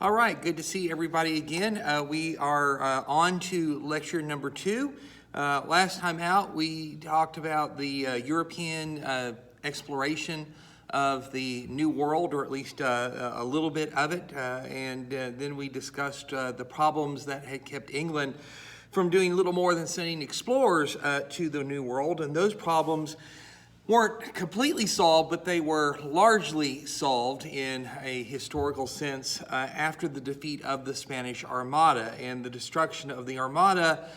All right, good to see everybody again. We are on to lecture number 2. Last time out, we talked about the European exploration of the New World, or at least a little bit of it, and then we discussed the problems that had kept England from doing little more than sending explorers to the New World, and those problems weren't completely solved, but they were largely solved in a historical sense after the defeat of the Spanish Armada. And the destruction of the Armada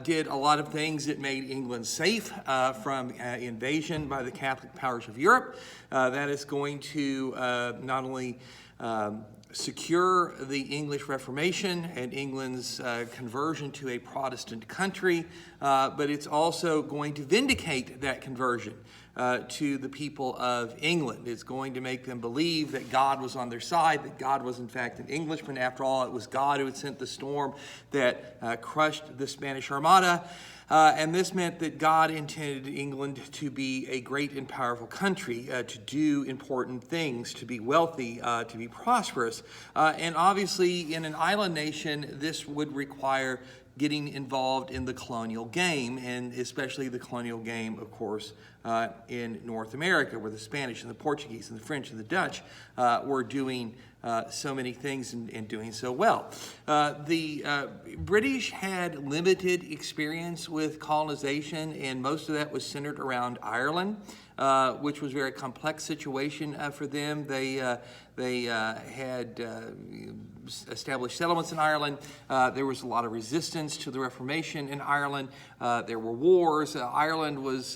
did a lot of things. It made England safe from invasion by the Catholic powers of Europe. That is going to not only secure the English Reformation and England's conversion to a Protestant country, but it's also going to vindicate that conversion to the people of England. It's going to make them believe that God was on their side, that God was in fact an Englishman. After all, it was God who had sent the storm that crushed the Spanish Armada. And this meant that God intended England to be a great and powerful country, to do important things, to be wealthy, to be prosperous. And obviously, in an island nation, this would require getting involved in the colonial game, and especially the colonial game, of course, in North America, where the Spanish and the Portuguese and the French and the Dutch were doing so many things and doing so well. The British had limited experience with colonization, and most of that was centered around Ireland, which was a very complex situation for them. They had established settlements in Ireland. There was a lot of resistance to the Reformation in Ireland. There were wars. Ireland was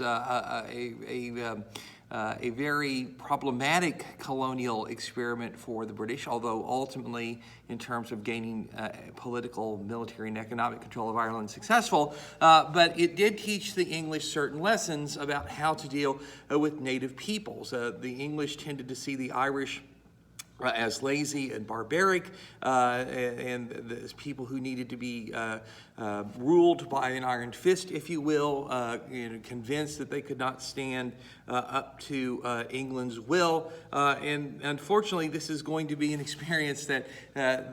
a very problematic colonial experiment for the British, although ultimately, in terms of gaining political, military, and economic control of Ireland, successful. But it did teach the English certain lessons about how to deal with native peoples. The English tended to see the Irish as lazy and barbaric, and as people who needed to be ruled by an iron fist, if you will, convinced that they could not stand up to England's will. And unfortunately, this is going to be an experience that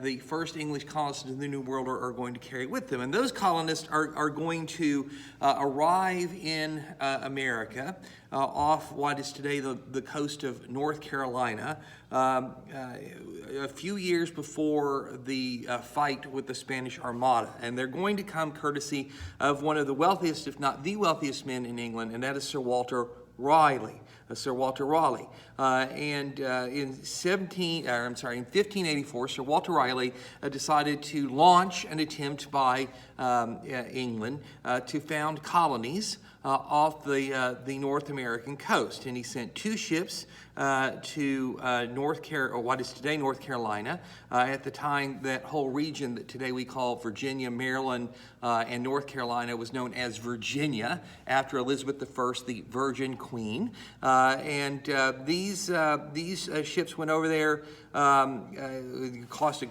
the first English colonists in the New World are going to carry with them. And those colonists are going to arrive in America off what is today the coast of North Carolina, a few years before the fight with the Spanish Armada. And they're going to come courtesy of one of the wealthiest, if not the wealthiest men in England, and that is Sir Walter Raleigh. And in 1584, Sir Walter Raleigh decided to launch an attempt by England to found colonies off the North American coast, and he sent 2 ships to what is today North Carolina. At the time, that whole region that today we call Virginia, Maryland, and North Carolina was known as Virginia after Elizabeth I, the Virgin Queen. And these ships went over there. It cost a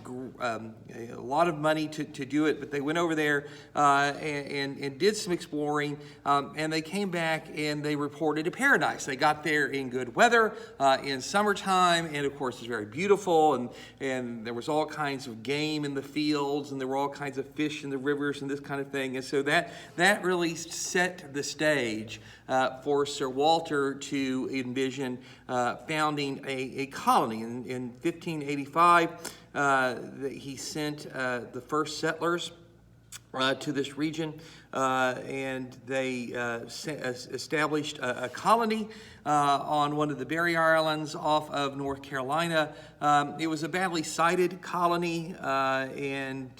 lot of money to do it, but they went over there and did some exploring, and they came back and they reported a paradise. They got there in good weather, in summertime, and of course it's very beautiful, and there was all kinds of game in the fields, and there were all kinds of fish in the rivers and this kind of thing. And so that really set the stage for Sir Walter to envision founding a colony. In 1585, he sent the first settlers to this region, and they established a colony on one of the Barrier Islands off of North Carolina. It was a badly sited colony, and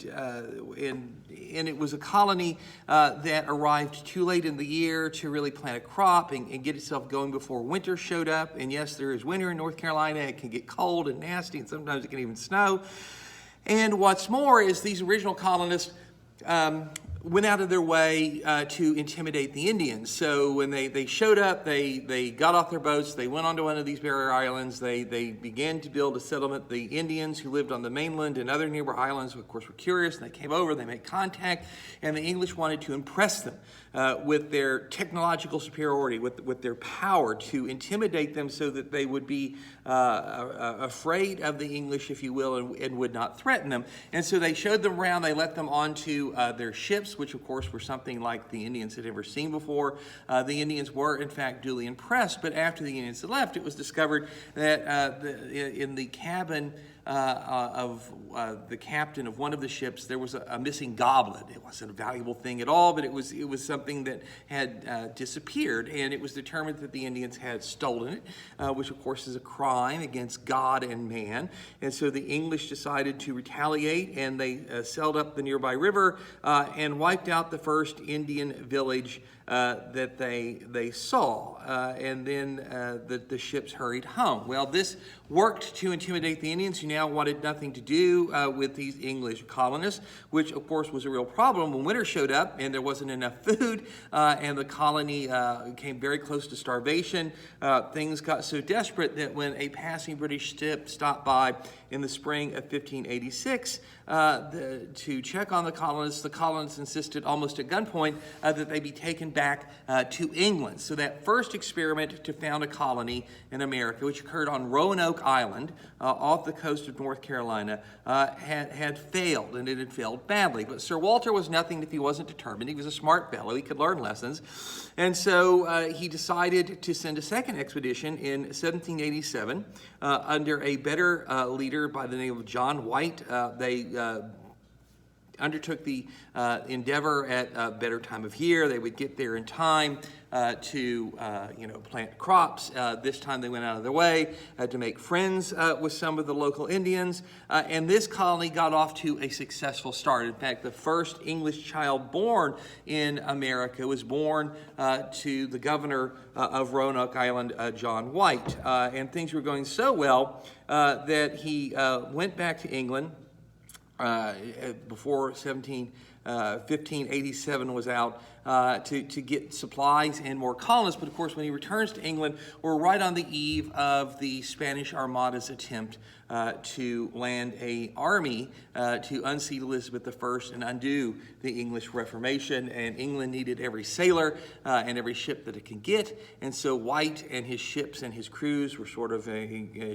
it was a colony that arrived too late in the year to really plant a crop and get itself going before winter showed up. And yes, there is winter in North Carolina. It can get cold and nasty, and sometimes it can even snow. And what's more is these original colonists went out of their way to intimidate the Indians. So when they showed up, they got off their boats, they went onto one of these barrier islands, they began to build a settlement. The Indians who lived on the mainland and other nearby islands, of course, were curious, and they came over, they made contact, and the English wanted to impress them with their technological superiority, with their power, to intimidate them so that they would be afraid of the English, if you will, and would not threaten them. And so they showed them around, they let them onto their ships, which of course were something like the Indians had never seen before. The Indians were in fact duly impressed, but after the Indians had left, it was discovered that in the cabin of the captain of one of the ships, there was a missing goblet. It wasn't a valuable thing at all, but it was something that had disappeared, and it was determined that the Indians had stolen it, which of course is a crime against God and man. And so the English decided to retaliate, and they sailed up the nearby river and wiped out the first Indian village that they saw, and then the ships hurried home. Well, this worked to intimidate the Indians, who now wanted nothing to do with these English colonists, which of course was a real problem when winter showed up and there wasn't enough food, and the colony came very close to starvation. Things got so desperate that when a passing British ship stopped by in the spring of 1586 to check on the colonists insisted almost at gunpoint that they be taken back to England. So that first experiment to found a colony in America, which occurred on Roanoke Island off the coast of North Carolina, had failed, and it had failed badly. But Sir Walter was nothing if he wasn't determined. He was a smart fellow. He could learn lessons. And so he decided to send a second expedition in 1787 under a better leader by the name of John White. They undertook the endeavor at a better time of year. They would get there in time to plant crops. This time they went out of their way to make friends with some of the local Indians, and this colony got off to a successful start. In fact, the first English child born in America was born to the governor of Roanoke Island, John White, and things were going so well that he went back to England before 1587 was out to get supplies and more colonists. But of course, when he returns to England, we're right on the eve of the Spanish Armada's attempt to land an army to unseat Elizabeth I and undo the English Reformation. And England needed every sailor and every ship that it can get. And so White and his ships and his crews were sort of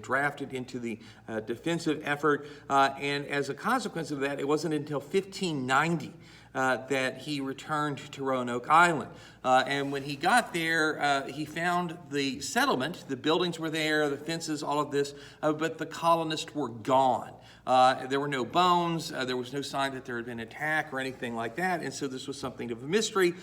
drafted into the defensive effort. And as a consequence of that, it wasn't until 1590 that he returned to Roanoke Island. And when he got there, he found the settlement. The buildings were there, the fences, all of this, but the colonists were gone. There were no bones. There was no sign that there had been an attack or anything like that, and so this was something of a mystery.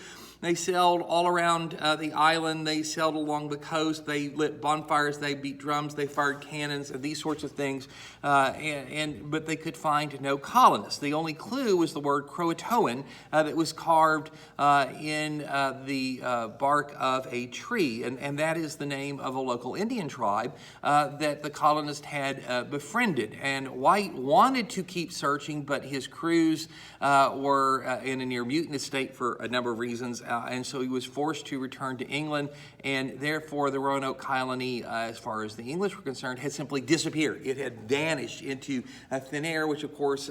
They sailed all around the island. They sailed along the coast. They lit bonfires. They beat drums. They fired cannons and these sorts of things. But they could find no colonists. The only clue was the word Croatoan that was carved in the bark of a tree, and that is the name of a local Indian tribe that the colonists had befriended. And White wanted to keep searching, but his crews were in a near mutinous state for a number of reasons. And so he was forced to return to England, and therefore the Roanoke colony, as far as the English were concerned, had simply disappeared. It had vanished into thin air, which of course,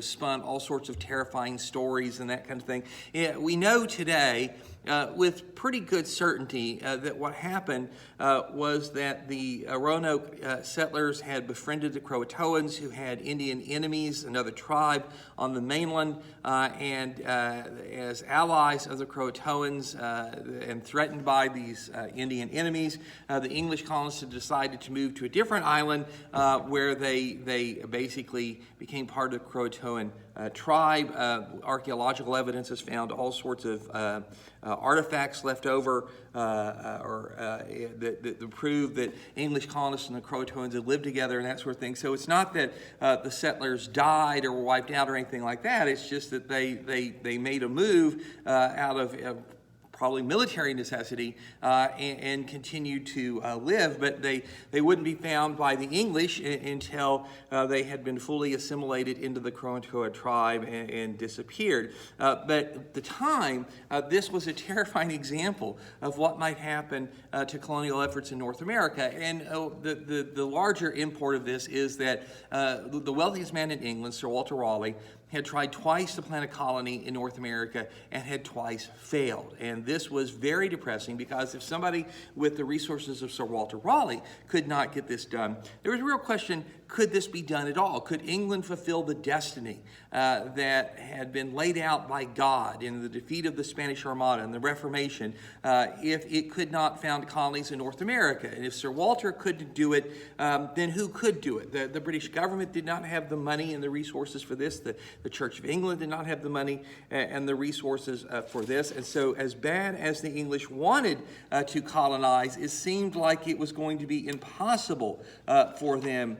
spun all sorts of terrifying stories and that kind of thing. We know today, with pretty good certainty, that what happened was that the Roanoke settlers had befriended the Croatoans, who had Indian enemies, another tribe on the mainland, and as allies of the Croatoans and threatened by these Indian enemies, the English colonists had decided to move to a different island where they basically became part of the Croatoan tribe. Archaeological evidence has found all sorts of artifacts left over that prove that English colonists and the Croatoans had lived together and that sort of thing. So it's not that the settlers died or were wiped out or anything like that. It's just that they made a move out of probably military necessity, and continued to live, but they wouldn't be found by the English until they had been fully assimilated into the Croatoa tribe and disappeared. But at the time, this was a terrifying example of what might happen to colonial efforts in North America. And the larger import of this is that the wealthiest man in England, Sir Walter Raleigh, had tried twice to plant a colony in North America and had twice failed. And this was very depressing, because if somebody with the resources of Sir Walter Raleigh could not get this done, there was a real question, could this be done at all? Could England fulfill the destiny that had been laid out by God in the defeat of the Spanish Armada and the Reformation if it could not found colonies in North America? And if Sir Walter couldn't do it, then who could do it? The British government did not have the money and the resources for this. The Church of England did not have the money and the resources for this. And so as bad as the English wanted to colonize, it seemed like it was going to be impossible for them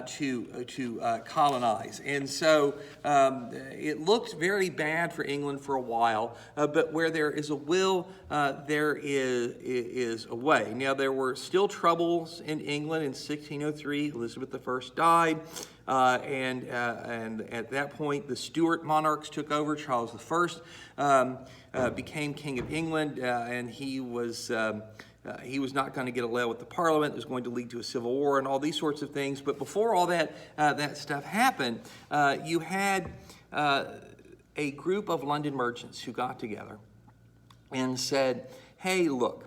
to colonize. And so it looked very bad for England for a while, but where there is a will, there is a way. Now, there were still troubles in England. In 1603, Elizabeth I died, and at that point, the Stuart monarchs took over. Charles I became King of England, and he was not going to get along with the Parliament. It was going to lead to a civil war and all these sorts of things. But before all that stuff happened, you had a group of London merchants who got together and said, hey, look,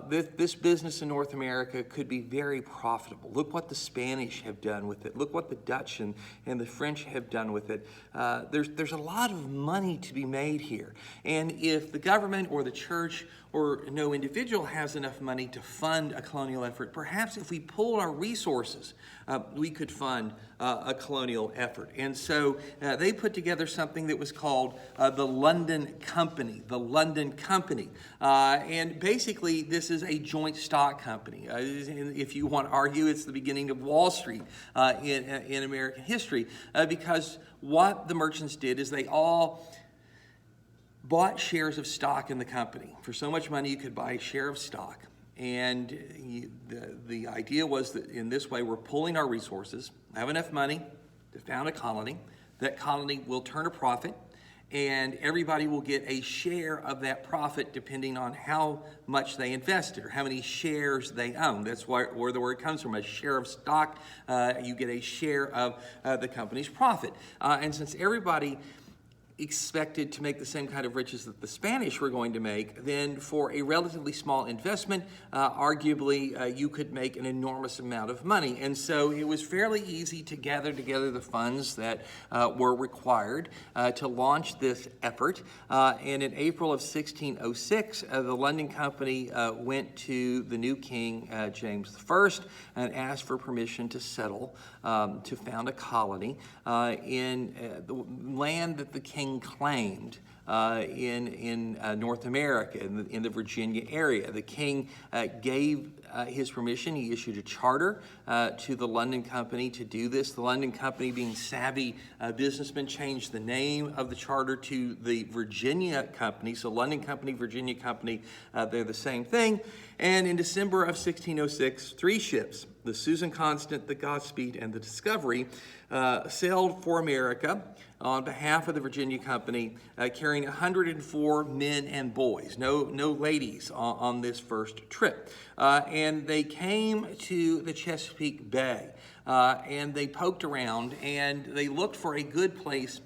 this business in North America could be very profitable. Look what the Spanish have done with it. Look what the Dutch and the French have done with it. There's a lot of money to be made here. And if the government or the church or no individual has enough money to fund a colonial effort, perhaps if we pooled our resources, we could fund a colonial effort. And so they put together something that was called the London Company. The London Company. And basically, this is a joint stock company. If you want to argue, it's the beginning of Wall Street in American history, because what the merchants did is they all bought shares of stock in the company. For so much money, you could buy a share of stock. And the idea was that in this way, we're pooling our resources, have enough money to found a colony. That colony will turn a profit, and everybody will get a share of that profit depending on how much they invested or how many shares they own. That's where the word comes from, a share of stock. You get a share of the company's profit. And since everybody expected to make the same kind of riches that the Spanish were going to make, then for a relatively small investment, arguably you could make an enormous amount of money. And so it was fairly easy to gather together the funds that were required to launch this effort. And in April of 1606, the London Company went to the new king, James I, and asked for permission to settle, to found a colony in the land that the king claimed in North America, in the Virginia area. The king gave his permission. He issued a charter to the London Company to do this. The London Company, being savvy businessmen, changed the name of the charter to the Virginia Company. So London Company, Virginia Company, they're the same thing. And in December of 1606, 3 ships, the Susan Constant, the Godspeed, and the Discovery, sailed for America on behalf of the Virginia Company, carrying 104 men and boys, no ladies on this first trip. And they came to the Chesapeake Bay, and they poked around, and they looked for a good place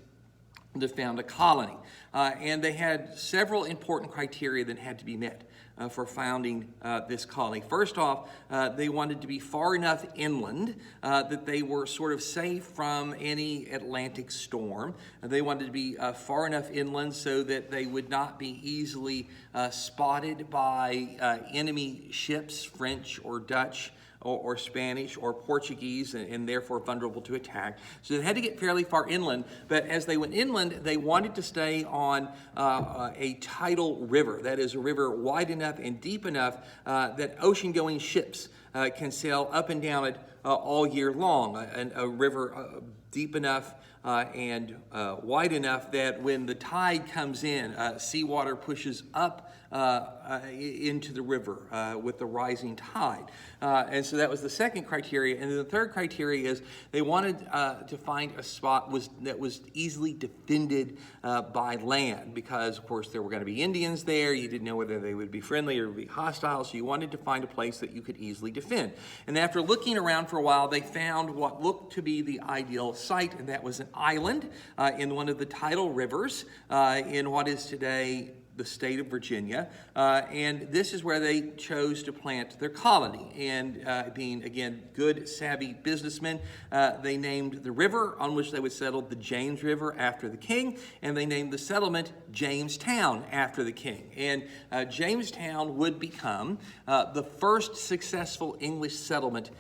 to found a colony. And they had several important criteria that had to be met for founding this colony. First off, they wanted to be far enough inland that they were sort of safe from any Atlantic storm. They wanted to be far enough inland so that they would not be easily spotted by enemy ships, French or Dutch, or Spanish or Portuguese, and therefore vulnerable to attack. So they had to get fairly far inland, but as they went inland, they wanted to stay on a tidal river. That is, a river wide enough and deep enough that ocean-going ships can sail up and down it all year long, a river deep enough and wide enough that when the tide comes in, seawater pushes up into the river with the rising tide. And so that was the second criteria. And then the third criteria is they wanted to find a spot that was easily defended by land, because, of course, there were going to be Indians there. You didn't know whether they would be friendly or be hostile, so you wanted to find a place that you could easily defend. And after looking around for a while, they found what looked to be the ideal site, and that was an island in one of the tidal rivers in what is today the state of Virginia, and this is where they chose to plant their colony. And being, again, good, savvy businessmen, they named the river on which they would settle the James River after the king, and they named the settlement Jamestown after the king. And Jamestown would become the first successful English settlement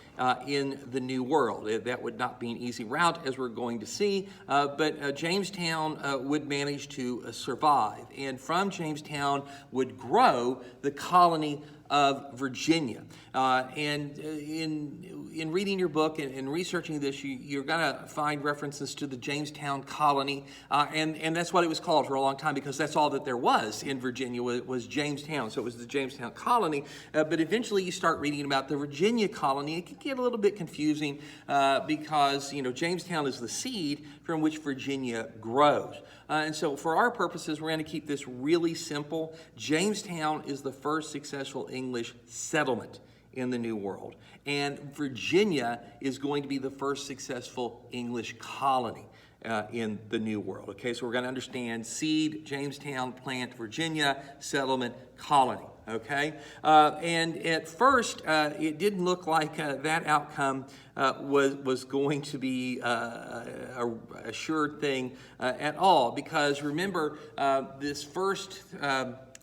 in the New World. That would not be an easy route, as we're going to see, but Jamestown would manage to survive. And from Jamestown would grow the colony of Virginia. And in reading your book and researching this, you're going to find references to the Jamestown colony, and that's what it was called for a long time, because that's all that there was in Virginia was Jamestown. So it was the Jamestown colony, but eventually you start reading about the Virginia colony. It can get a little bit confusing because, Jamestown is the seed from which Virginia grows. And so for our purposes, we're going to keep this really simple. Jamestown is the first successful English settlement in the New World, and Virginia is going to be the first successful English colony in the New World. Okay, so we're going to understand seed, Jamestown, plant, Virginia, settlement, colony. Okay, and at first it didn't look like that outcome was going to be a sure thing at all, because remember, this first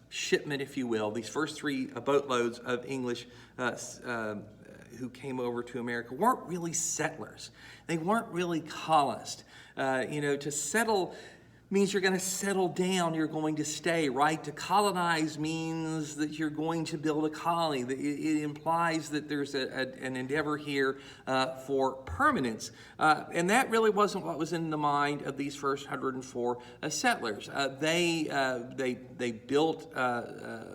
shipment, if you will, these first three boatloads of English who came over to America weren't really settlers. They weren't really colonists. To settle means you're going to settle down, you're going to stay, right? To colonize means that you're going to build a colony. It implies that there's an endeavor here for permanence. And that really wasn't what was in the mind of these first 104 settlers. They built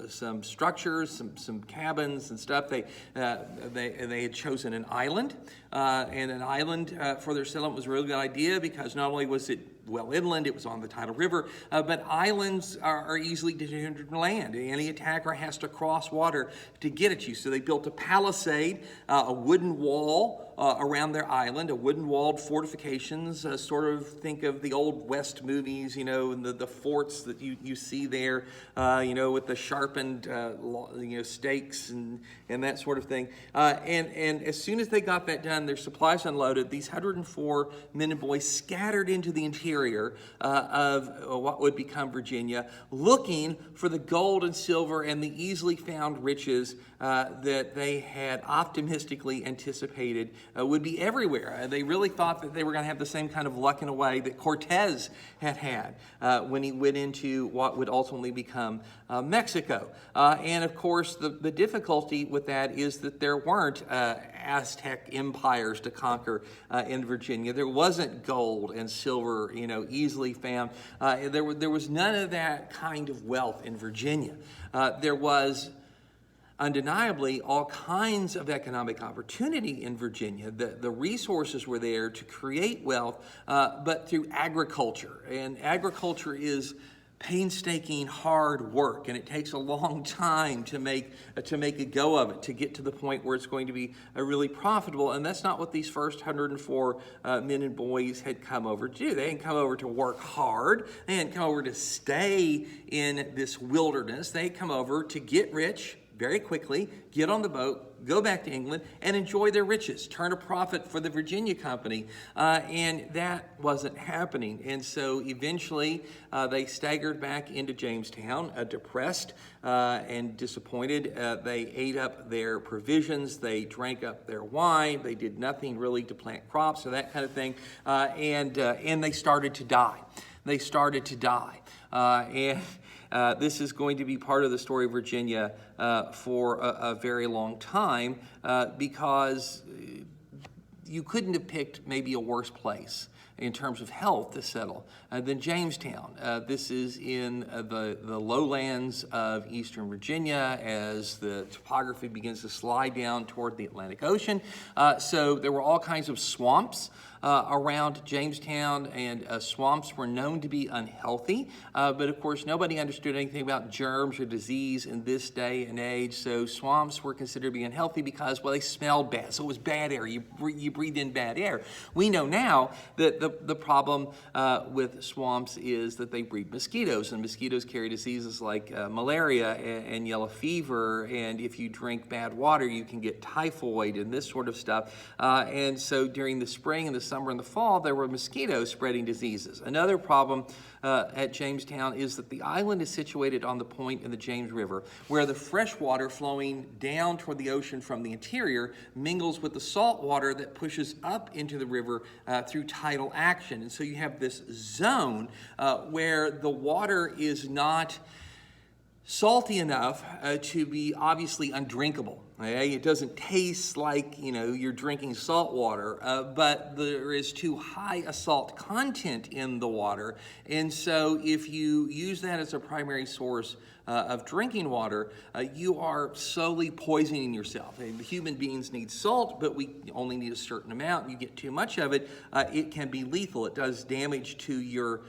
some structures, some cabins and stuff. They had chosen an island, and an island for their settlement was a really good idea, because not only was it well inland, it was on the tidal river, but islands are easily defended from land. Any attacker has to cross water to get at you. So they built a palisade, a wooden wall around their island, a wooden walled fortifications, sort of think of the old West movies, and the forts that you see there, with the sharpened, stakes and that sort of thing. And as soon as they got that done, their supplies unloaded, these 104 men and boys scattered into the interior of what would become Virginia, looking for the gold and silver and the easily found riches that they had optimistically anticipated would be everywhere. They really thought that they were going to have the same kind of luck in a way that Cortez had when he went into what would ultimately become Mexico. And of course, the difficulty with that is that there weren't Aztec empires to conquer in Virginia. There wasn't gold and silver, easily found. There was none of that kind of wealth in Virginia. There was undeniably all kinds of economic opportunity in Virginia. The resources were there to create wealth, but through agriculture. And agriculture is painstaking, hard work, and it takes a long time to make a go of it, to get to the point where it's going to be really profitable. And that's not what these first 104 men and boys had come over to do. They didn't come over to work hard. They didn't come over to stay in this wilderness. They come over to get rich very quickly, get on the boat, go back to England, and enjoy their riches, turn a profit for the Virginia Company. And that wasn't happening. And so eventually they staggered back into Jamestown, depressed and disappointed. They ate up their provisions, they drank up their wine, they did nothing really to plant crops or that kind of thing, and they started to die. They started to die. This is going to be part of the story of Virginia for a very long time, because you couldn't have picked maybe a worse place in terms of health to settle than Jamestown. This is in the lowlands of eastern Virginia as the topography begins to slide down toward the Atlantic Ocean. So there were all kinds of swamps around Jamestown, and swamps were known to be unhealthy, but of course nobody understood anything about germs or disease in this day and age, so swamps were considered to be unhealthy because, well, they smelled bad, so it was bad air. You breathe in bad air. We know now that the problem with swamps is that they breed mosquitoes, and mosquitoes carry diseases like malaria and yellow fever, and if you drink bad water, you can get typhoid and this sort of stuff. And so during the spring and the summer and the fall, there were mosquitoes spreading diseases. Another problem at Jamestown is that the island is situated on the point in the James River where the fresh water flowing down toward the ocean from the interior mingles with the salt water that pushes up into the river through tidal action. And so you have this zone where the water is not salty enough to be obviously undrinkable. Okay? It doesn't taste like, you're drinking salt water, but there is too high a salt content in the water. And so if you use that as a primary source of drinking water, you are slowly poisoning yourself. Human beings need salt, but we only need a certain amount. You get too much of it, it can be lethal. It does damage to your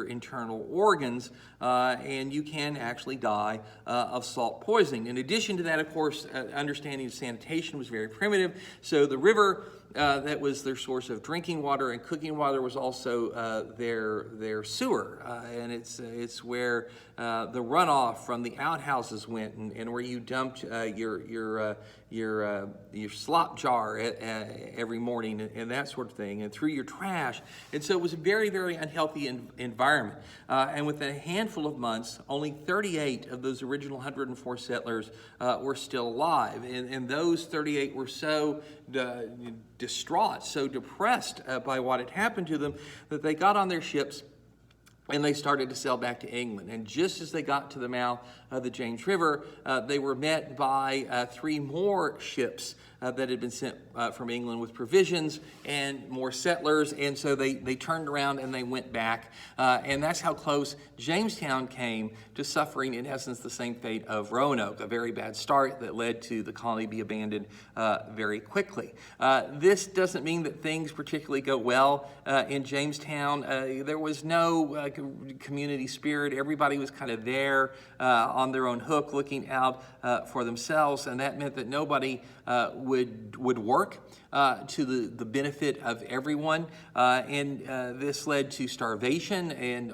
internal organs, and you can actually die of salt poisoning. In addition to that, of course, understanding of sanitation was very primitive. So the river that was their source of drinking water and cooking water was also their sewer, and it's where the runoff from the outhouses went, and where you dumped your slop jar every morning and that sort of thing, and through your trash. And so it was a very, very unhealthy environment. And within a handful of months, only 38 of those original 104 settlers were still alive, and those 38 were so distraught, so depressed by what had happened to them, that they got on their ships and they started to sail back to England. And just as they got to the mouth of the James River, they were met by 3 more ships that had been sent from England with provisions and more settlers. And so they turned around and they went back. And that's how close Jamestown came to suffering, in essence, the same fate of Roanoke, a very bad start that led to the colony be abandoned very quickly. This doesn't mean that things particularly go well in Jamestown. There was no community spirit. Everybody was kind of there on their own hook, looking out for themselves, and that meant that nobody would work to the benefit of everyone, and this led to starvation and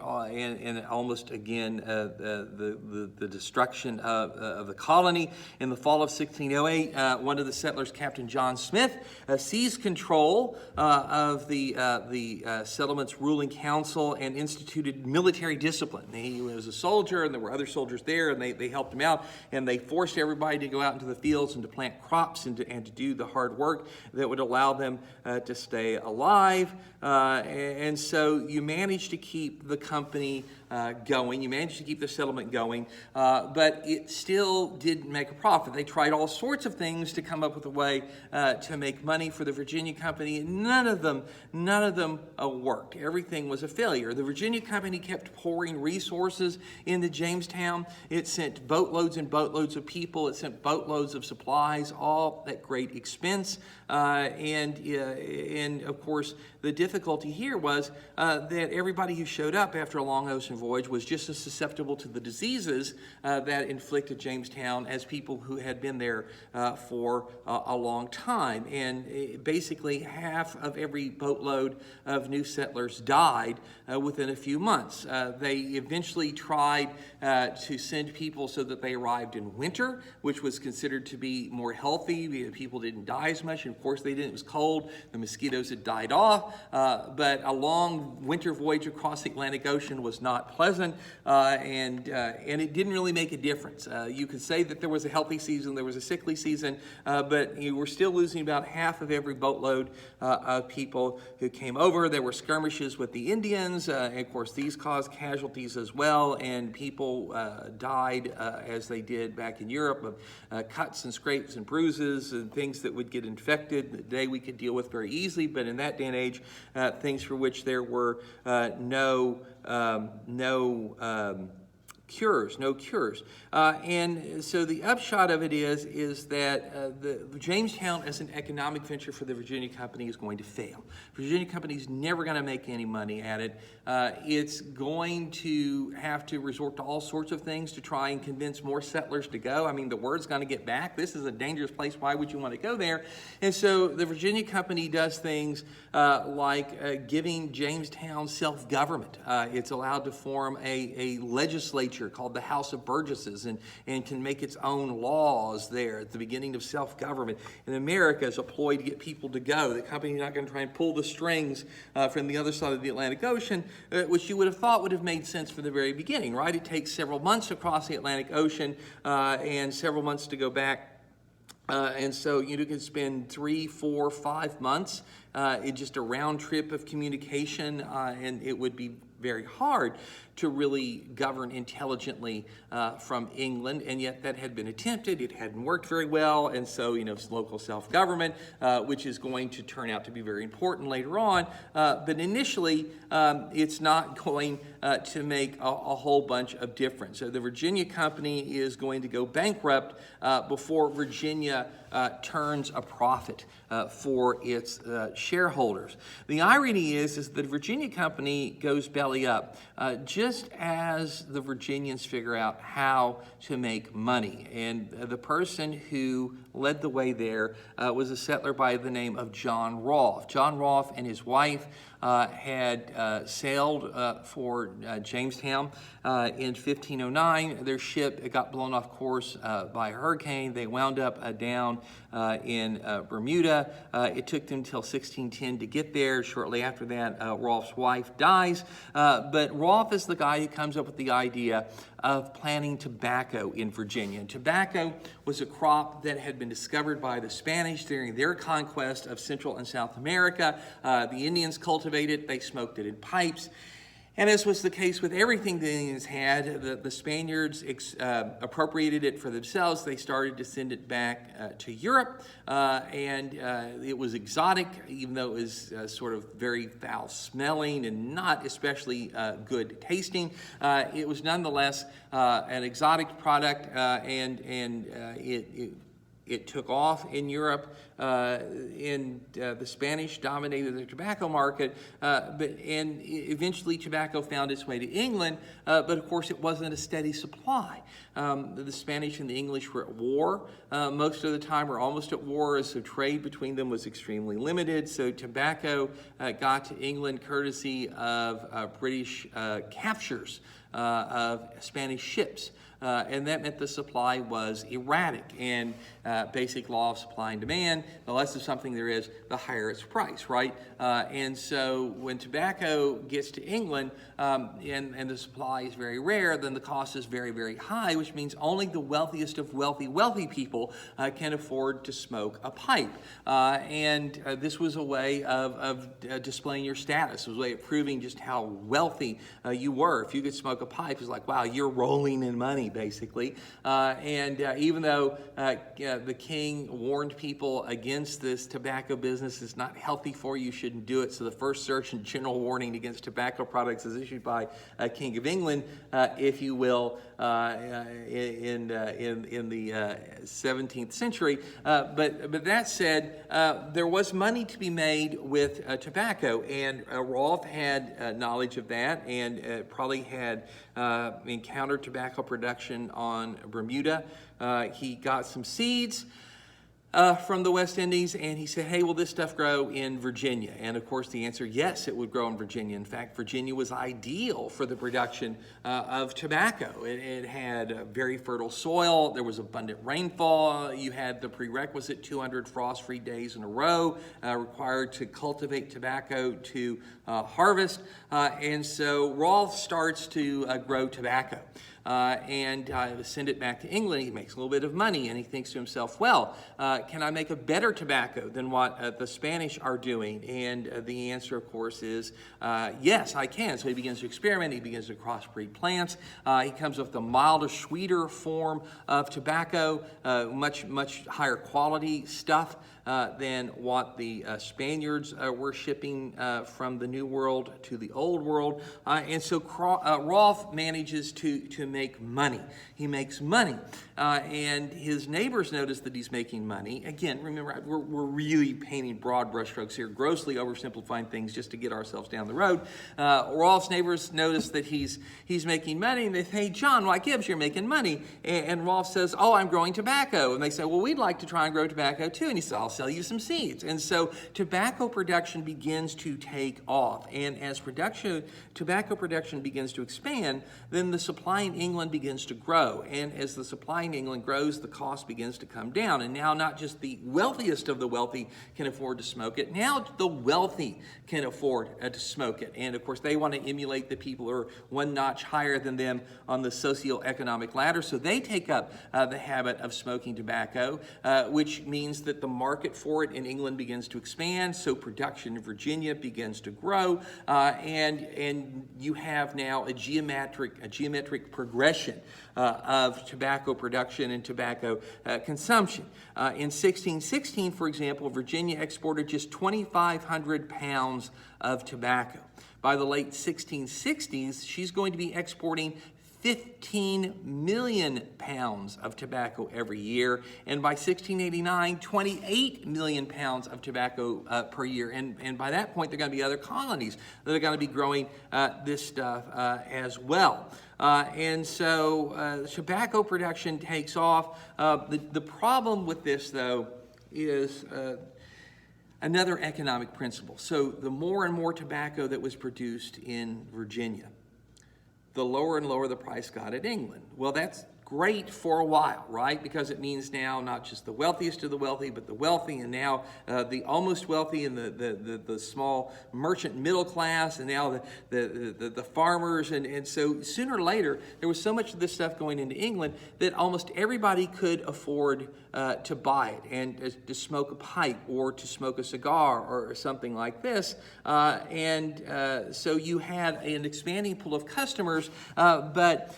almost again the destruction of the colony. In the fall of 1608, one of the settlers, Captain John Smith, seized control of the settlement's ruling council and instituted military discipline. He was a soldier, and there were other soldiers there, and they helped him out, and they forced everybody to go out into the fields and to plant crops and to do the hard work that would allow them to stay alive. And so you managed to keep the company going. You managed to keep the settlement going, but it still didn't make a profit. They tried all sorts of things to come up with a way to make money for the Virginia Company. None of them worked. Everything was a failure. The Virginia Company kept pouring resources into Jamestown. It sent boatloads and boatloads of people. It sent boatloads of supplies, all at great expense. And of course, the difficulty here was that everybody who showed up after a long ocean voyage was just as susceptible to the diseases that inflicted Jamestown as people who had been there for a long time. And basically half of every boatload of new settlers died within a few months. They eventually tried to send people so that they arrived in winter, which was considered to be more healthy. People didn't die as much, and of course they didn't. It was cold. The mosquitoes had died off, but a long winter voyage across the Atlantic Ocean was not pleasant, and it didn't really make a difference. You could say that there was a healthy season, there was a sickly season, but you were still losing about half of every boatload of people who came over. There were skirmishes with the Indians, and of course these caused casualties as well, and people died as they did back in Europe of cuts and scrapes and bruises and things that would get infected. Today we could deal with very easily, but in that day and age, things for which there were no cures. And so the upshot of it is that the Jamestown as an economic venture for the Virginia Company is going to fail. Virginia Company is never going to make any money at it. It's going to have to resort to all sorts of things to try and convince more settlers to go. I mean, the word's going to get back. This is a dangerous place. Why would you want to go there? And so the Virginia Company does things like giving Jamestown self-government. It's allowed to form a legislature called the House of Burgesses and can make its own laws there at the beginning of self-government. And America is a ploy to get people to go. The company's not going to try and pull the strings from the other side of the Atlantic Ocean, which you would have thought would have made sense from the very beginning, right? It takes several months to cross the Atlantic Ocean and several months to go back. And so you can spend 3, 4, 5 months in just a round trip of communication, and it would be very hard to really govern intelligently from England, and yet that had been attempted. It hadn't worked very well, and so it's local self-government, which is going to turn out to be very important later on, but initially it's not going to make a whole bunch of difference. So the Virginia Company is going to go bankrupt before Virginia turns a profit for its shareholders. The irony is that the Virginia Company goes belly up just as the Virginians figure out how to make money. And the person who led the way there was a settler by the name of John Rolfe. John Rolfe and his wife had sailed for Jamestown in 1509. Their ship got blown off course by a hurricane. They wound up down in Bermuda. It took them until 1610 to get there. Shortly after that, Rolfe's wife dies. But Rolfe is the guy who comes up with the idea of planting tobacco in Virginia. And tobacco was a crop that had been discovered by the Spanish during their conquest of Central and South America. The Indians cultivated it, they smoked it in pipes. And as was the case with everything the Indians had, the Spaniards appropriated it for themselves. They started to send it back to Europe, and it was exotic, even though it was sort of very foul-smelling and not especially good tasting. It was nonetheless an exotic product, and it took off in Europe. The Spanish dominated the tobacco market, and eventually tobacco found its way to England, but of course it wasn't a steady supply. The Spanish and the English were at war most of the time, or almost at war, so trade between them was extremely limited. So tobacco got to England courtesy of British captures of Spanish ships. And that meant the supply was erratic, and basic law of supply and demand, the less of something there is, the higher its price, right? And so when tobacco gets to England and the supply is very rare, then the cost is very, very high, which means only the wealthiest of wealthy people can afford to smoke a pipe. And this was a way of displaying your status. It was a way of proving just how wealthy you were. If you could smoke a pipe, it's like, wow, you're rolling in money, basically. And even though the king warned people against this tobacco business, it's not healthy for you, you shouldn't do it. So the first Surgeon General warning against tobacco products is issued by King of England, if you will, in the 17th century. But that said, there was money to be made with tobacco, and Rolfe had knowledge of that, and probably had encountered tobacco production on Bermuda. He got some seeds. from the West Indies, and he said, hey, will this stuff grow in Virginia? And of course the answer, yes, it would grow in Virginia. In fact, Virginia was ideal for the production of tobacco. It had very fertile soil, there was abundant rainfall, you had the prerequisite 200 frost-free days in a row required to cultivate tobacco to harvest, and so Rolfe starts to grow tobacco. And send it back to England. He makes a little bit of money, and he thinks to himself, well, can I make a better tobacco than what the Spanish are doing? And the answer, of course, is yes, I can. So he begins to experiment. He begins to crossbreed plants. He comes up with a milder, sweeter form of tobacco, much higher quality stuff than what the Spaniards were shipping from the New World to the Old World. And so Rolfe manages to make money. He makes money. And his neighbors notice that he's making money. Again, remember, we're really painting broad brushstrokes here, grossly oversimplifying things just to get ourselves down the road. Rolfe's neighbors notice that he's making money, and they say, hey, John, why Gibbs, you're making money. And Rolfe says, oh, I'm growing tobacco. And they say, well, we'd like to try and grow tobacco too. And he says, I'll sell you some seeds. And so tobacco production begins to take off. And as tobacco production begins to expand, then the supply in England begins to grow. And as the supply in England grows, the cost begins to come down. And now not just the wealthiest of the wealthy can afford to smoke it, now the wealthy can afford to smoke it. And of course, they want to emulate the people who are one notch higher than them on the socioeconomic ladder. So they take up the habit of smoking tobacco, which means that the market for it in England begins to expand. So production in Virginia begins to grow. And you have now a geometric progression of tobacco production and tobacco consumption. In 1616, for example, Virginia exported just 2,500 pounds of tobacco. By the late 1660s, she's going to be exporting 15 million pounds of tobacco every year, and by 1689, 28 million pounds of tobacco per year. And by that point, there are going to be other colonies that are going to be growing this stuff as well. And so tobacco production takes off. The problem with this, though, is another economic principle. So the more and more tobacco that was produced in Virginia, the lower and lower the price got at England. Well, that's great for a while, right? Because it means now not just the wealthiest of the wealthy, but the wealthy, and now the almost wealthy, and the small merchant middle class, and now the farmers. And so sooner or later, there was so much of this stuff going into England that almost everybody could afford to buy it and to smoke a pipe or to smoke a cigar or something like this. So you had an expanding pool of customers, but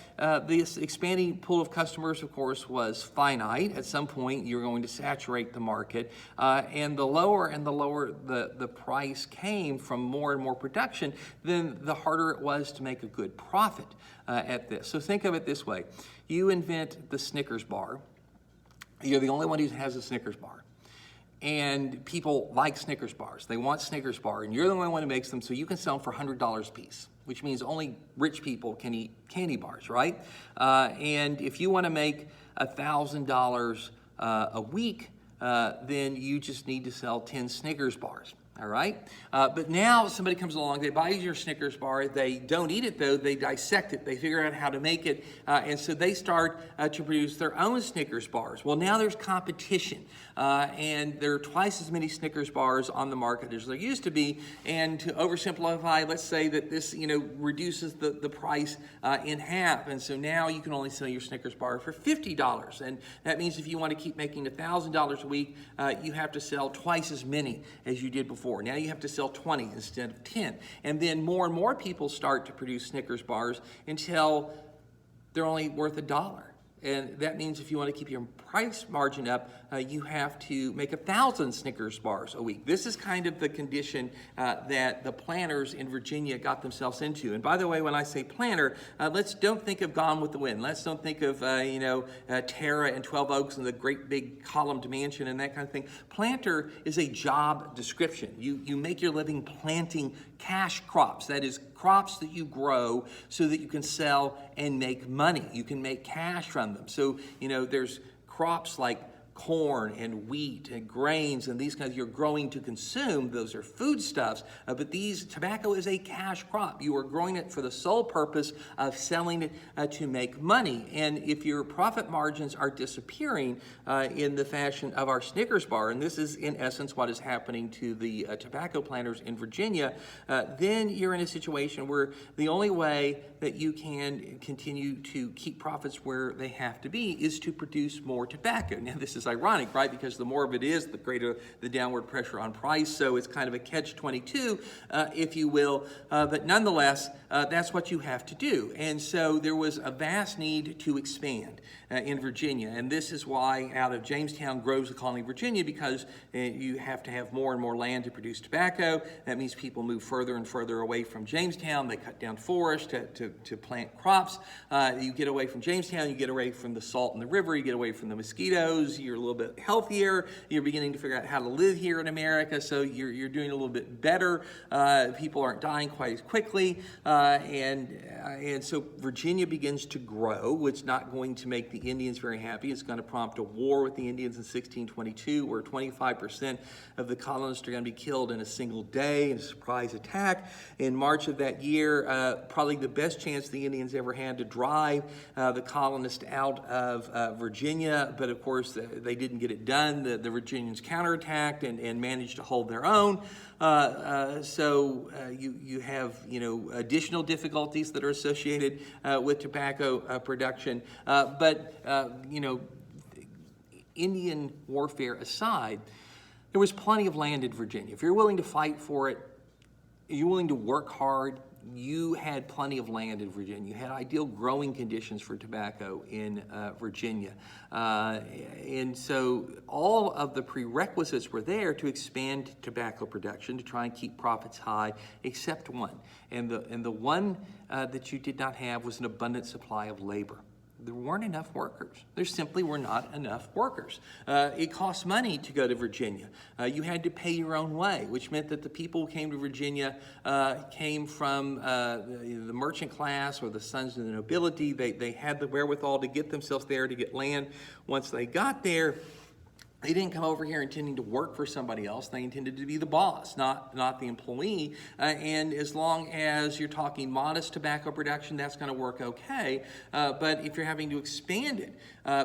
this expanding pool of customers, of course, was finite. At some point, you're going to saturate the market, and the lower and the lower the price came from more and more production, then the harder it was to make a good profit at this. So think of it this way. You invent the Snickers bar. You're the only one who has a Snickers bar. And people like Snickers bars. They want Snickers bar, and you're the only one who makes them, so you can sell them for $100 a piece, which means only rich people can eat candy bars, right? And if you want to make $1,000 a week, then you just need to sell 10 Snickers bars. All right? But now somebody comes along, they buy your Snickers bar, they don't eat it though, they dissect it, they figure out how to make it, and so they start to produce their own Snickers bars. Well, now there's competition, and there are twice as many Snickers bars on the market as there used to be, and to oversimplify, let's say that this, reduces the price in half, and so now you can only sell your Snickers bar for $50, and that means if you want to keep making $1,000 a week, you have to sell twice as many as you did before. Now you have to sell 20 instead of 10. And then more and more people start to produce Snickers bars until they're only worth $1. And that means if you want to keep your price margin up, you have to make 1,000 Snickers bars a week. This is kind of the condition that the planters in Virginia got themselves into. And by the way, when I say planter, let's don't think of Gone with the Wind. Let's don't think of, Tara and 12 Oaks and the great big columned mansion and that kind of thing. Planter is a job description. You make your living planting cash crops. That is, crops that you grow so that you can sell and make money. You can make cash from them. So, there's crops like corn and wheat and grains and these kinds you're growing to consume. Those are foodstuffs, but tobacco is a cash crop. You are growing it for the sole purpose of selling it to make money. And if your profit margins are disappearing in the fashion of our Snickers bar, and this is in essence what is happening to the tobacco planters in Virginia, then you're in a situation where the only way that you can continue to keep profits where they have to be is to produce more tobacco. Now, this is ironic, right? Because the more of it is, the greater the downward pressure on price. So it's kind of a catch-22, if you will. But nonetheless, that's what you have to do. And so there was a vast need to expand in Virginia. And this is why out of Jamestown grows the colony of Virginia, because you have to have more and more land to produce tobacco. That means people move further and further away from Jamestown. They cut down forests to plant crops. You get away from Jamestown, you get away from the salt in the river, you get away from the mosquitoes, you're a little bit healthier, you're beginning to figure out how to live here in America, so you're doing a little bit better. People aren't dying quite as quickly, and so Virginia begins to grow, which is not going to make the Indians very happy. It's going to prompt a war with the Indians in 1622, where 25% of the colonists are going to be killed in a single day in a surprise attack. In March of that year, probably the best chance the Indians ever had to drive the colonists out of Virginia, but of course they didn't get it done. The Virginians counterattacked and managed to hold their own. So you have additional difficulties that are associated with tobacco production, but Indian warfare aside, there was plenty of land in Virginia. If you're willing to fight for it, you're willing to work hard, you had plenty of land in Virginia. You had ideal growing conditions for tobacco in Virginia. And so all of the prerequisites were there to expand tobacco production, to try and keep profits high, except one. And the one that you did not have was an abundant supply of labor. There weren't enough workers. There simply were not enough workers. It cost money to go to Virginia. You had to pay your own way, which meant that the people who came to Virginia came from the merchant class or the sons of the nobility. They had the wherewithal to get themselves there, to get land. Once they got there, they didn't come over here intending to work for somebody else. They intended to be the boss, not the employee. And as long as you're talking modest tobacco production, that's going to work okay. But if you're having to expand it,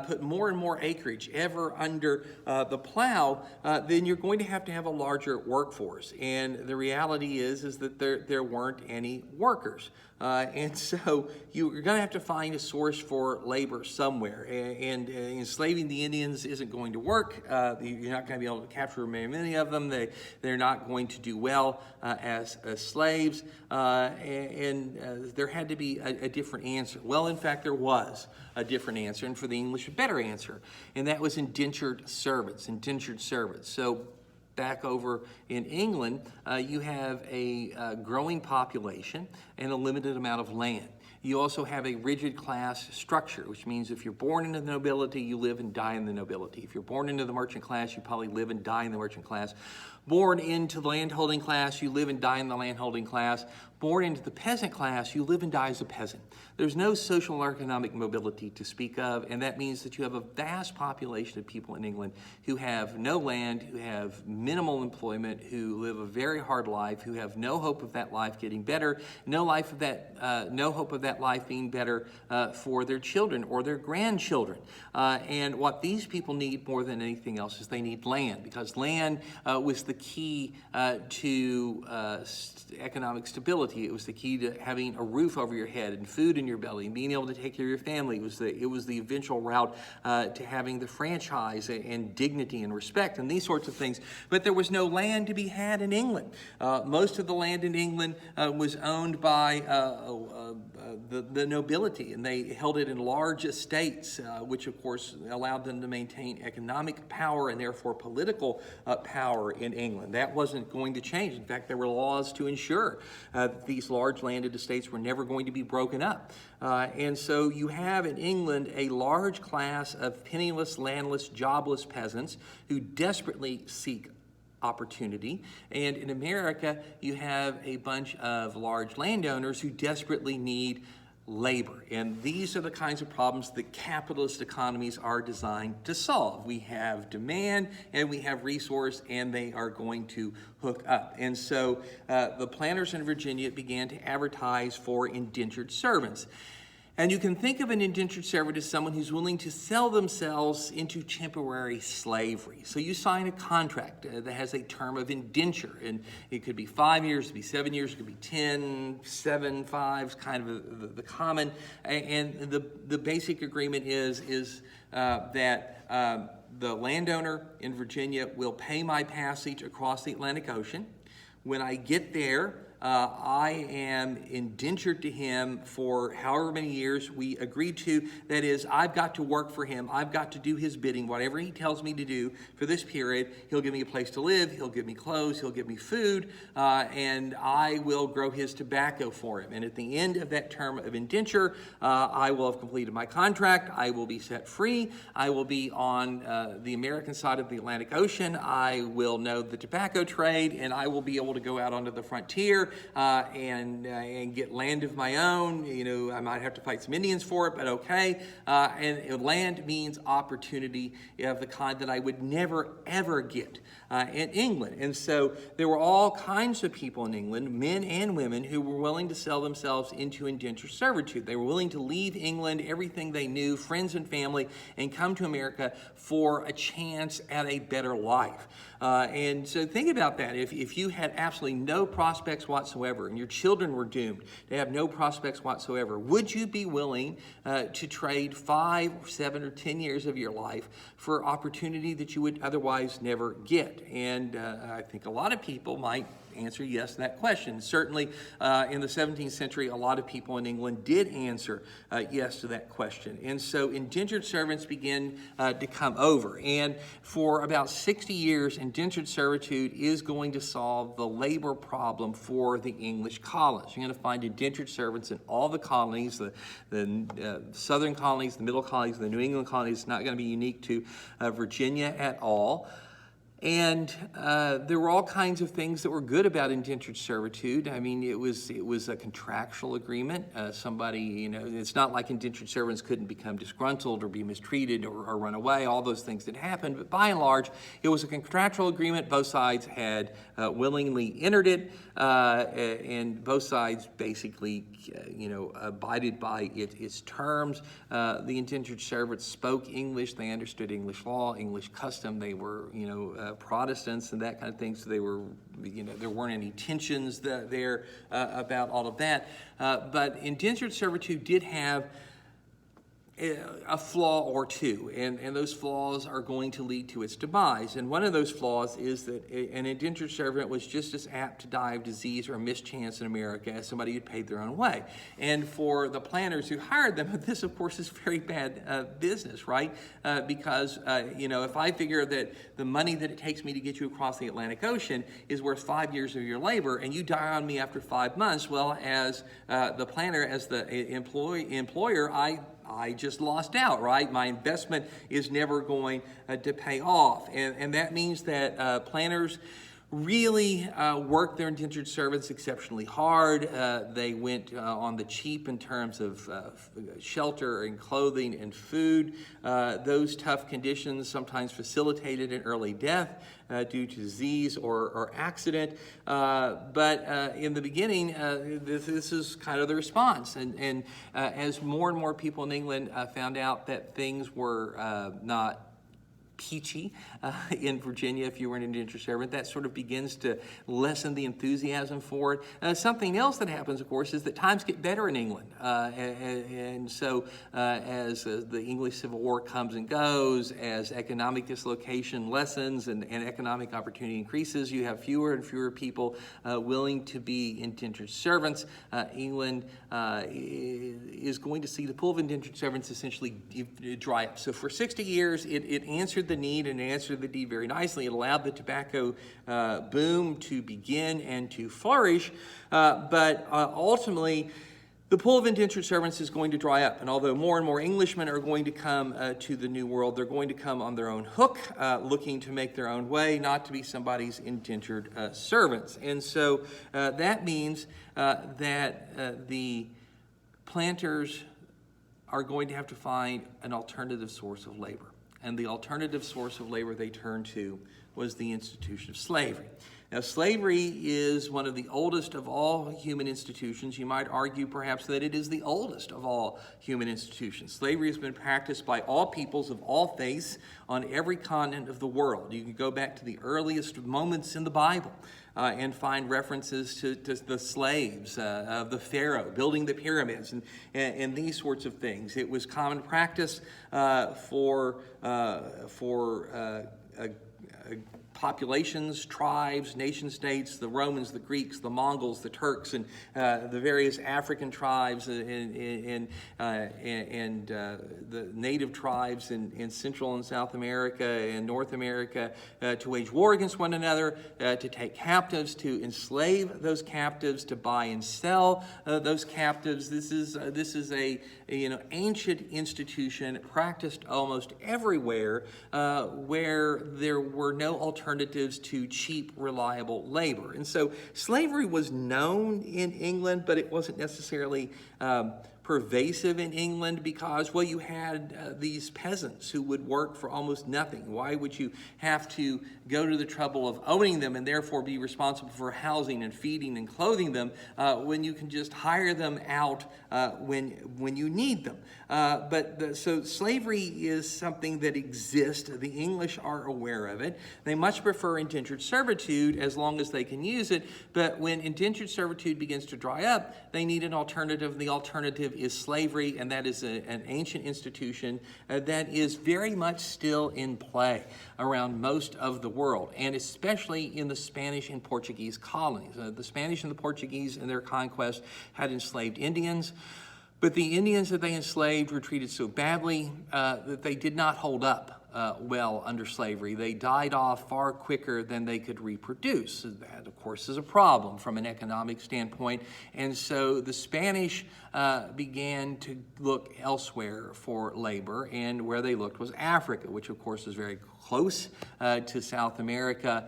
put more and more acreage ever under the plow, then you're going to have a larger workforce. And the reality is that there weren't any workers. And so you're going to have to find a source for labor somewhere. And enslaving the Indians isn't going to work. You're not going to be able to capture many of them. They're not going to do well as slaves. And there had to be a different answer. Well, in fact, there was a different answer, and for the English, a better answer. And that was indentured servants. So back over in England, you have a growing population and a limited amount of land. You also have a rigid class structure, which means if you're born into the nobility, you live and die in the nobility. If you're born into the merchant class, you probably live and die in the merchant class. Born into the landholding class, you live and die in the landholding class. Born into the peasant class, you live and die as a peasant. There's no social or economic mobility to speak of, and that means that you have a vast population of people in England who have no land, who have minimal employment, who live a very hard life, who have no hope of that life getting better, no hope of that life being better for their children or their grandchildren. And what these people need more than anything else is they need land, because land was the key to economic stability. It was the key to having a roof over your head and food in your belly and being able to take care of your family. It was the eventual route to having the franchise and dignity and respect and these sorts of things. But there was no land to be had in England. Most of the land in England was owned by the nobility, and they held it in large estates, which of course allowed them to maintain economic power and therefore political power in England. That wasn't going to change. In fact, there were laws to ensure that these large landed estates were never going to be broken up. And so you have in England a large class of penniless, landless, jobless peasants who desperately seek opportunity. And in America, you have a bunch of large landowners who desperately need labor. And these are the kinds of problems that capitalist economies are designed to solve. We have demand and we have resource, and they are going to hook up. And so the planters in Virginia began to advertise for indentured servants. And you can think of an indentured servant as someone who's willing to sell themselves into temporary slavery. So you sign a contract that has a term of indenture, and it could be 5 years, it could be 7 years, it could be 10, 7, 5, kind of the common. And the basic agreement is that the landowner in Virginia will pay my passage across the Atlantic Ocean. When I get there, I am indentured to him for however many years we agreed to. That is, I've got to work for him. I've got to do his bidding, whatever he tells me to do for this period. He'll give me a place to live. He'll give me clothes. He'll give me food. And I will grow his tobacco for him. And at the end of that term of indenture, I will have completed my contract. I will be set free. I will be on the American side of the Atlantic Ocean. I will know the tobacco trade, and I will be able to go out onto the frontier and get land of my own. You know, I might have to fight some Indians for it, but okay. And land means opportunity of the kind that I would never, ever get in England. And so there were all kinds of people in England, men and women, who were willing to sell themselves into indentured servitude. They were willing to leave England, everything they knew, friends and family, and come to America for a chance at a better life. And so think about that. If you had absolutely no prospects whatsoever and your children were doomed to have no prospects whatsoever, would you be willing to trade 5, 7, or 10 years of your life for opportunity that you would otherwise never get? And I think a lot of people might answer yes to that question. Certainly in the 17th century, a lot of people in England did answer yes to that question. And so indentured servants began to come over. And for about 60 years, indentured servitude is going to solve the labor problem for the English colonies. You're going to find indentured servants in all the colonies, the southern colonies, the middle colonies, the New England colonies. It's not going to be unique to Virginia at all. And there were all kinds of things that were good about indentured servitude. I mean, it was a contractual agreement. Somebody, you know, it's not like indentured servants couldn't become disgruntled or be mistreated or run away, all those things that happened. But by and large, it was a contractual agreement. Both sides had willingly entered it, and both sides basically, abided by its terms. The indentured servants spoke English. They understood English law, English custom. They were, Protestants and that kind of thing. So they were, there weren't any tensions there about all of that. But indentured servitude did have a flaw or two, and those flaws are going to lead to its demise. And one of those flaws is that an indentured servant was just as apt to die of disease or mischance in America as somebody who paid their own way. And for the planters who hired them, this, of course, is very bad business, right? Because, if I figure that the money that it takes me to get you across the Atlantic Ocean is worth 5 years of your labor, and you die on me after 5 months, well, as the planter, as the employer, I just lost out, right? My investment is never going to pay off. And that means that planters really worked their indentured servants exceptionally hard. They went on the cheap in terms of shelter and clothing and food. Those tough conditions sometimes facilitated an early death due to disease or accident. But in the beginning, this is kind of the response. And as more and more people in England found out that things were not peachy in Virginia, if you were an indentured servant, that sort of begins to lessen the enthusiasm for it. Something else that happens, of course, is that times get better in England. And so as the English Civil War comes and goes, as economic dislocation lessens and economic opportunity increases, you have fewer and fewer people willing to be indentured servants. England is going to see the pool of indentured servants essentially dry up. So for 60 years, it answered the need and answered the need very nicely. It allowed the tobacco boom to begin and to flourish, but ultimately the pool of indentured servants is going to dry up. And although more and more Englishmen are going to come to the New World, they're going to come on their own hook, looking to make their own way, not to be somebody's indentured servants. And so that means that the planters are going to have to find an alternative source of labor. And the alternative source of labor they turned to was the institution of slavery. Now, slavery is one of the oldest of all human institutions. You might argue perhaps that it is the oldest of all human institutions. Slavery has been practiced by all peoples of all faiths on every continent of the world. You can go back to the earliest moments in the Bible and find references to the slaves of the Pharaoh building the pyramids and these sorts of things. It was common practice for populations, tribes, nation states, the Romans, the Greeks, the Mongols, the Turks, and the various African tribes and the native tribes in Central and South America and North America to wage war against one another, to take captives, to enslave those captives, to buy and sell those captives. This is a ancient institution practiced almost everywhere where there were no alternatives to cheap, reliable labor. And so slavery was known in England, but it wasn't necessarily pervasive in England because, well, you had these peasants who would work for almost nothing. Why would you have to go to the trouble of owning them and therefore be responsible for housing and feeding and clothing them when you can just hire them out when you need them? So slavery is something that exists. The English are aware of it. They much prefer indentured servitude as long as they can use it, but when indentured servitude begins to dry up, they need an alternative, and the alternative is slavery, and that is an ancient institution that is very much still in play around most of the world, and especially in the Spanish and Portuguese colonies. The Spanish and the Portuguese in their conquest had enslaved Indians, but the Indians that they enslaved were treated so badly that they did not hold up well under slavery. They died off far quicker than they could reproduce. That, of course, is a problem from an economic standpoint. And so the Spanish began to look elsewhere for labor, and where they looked was Africa, which, of course, is very close to South America.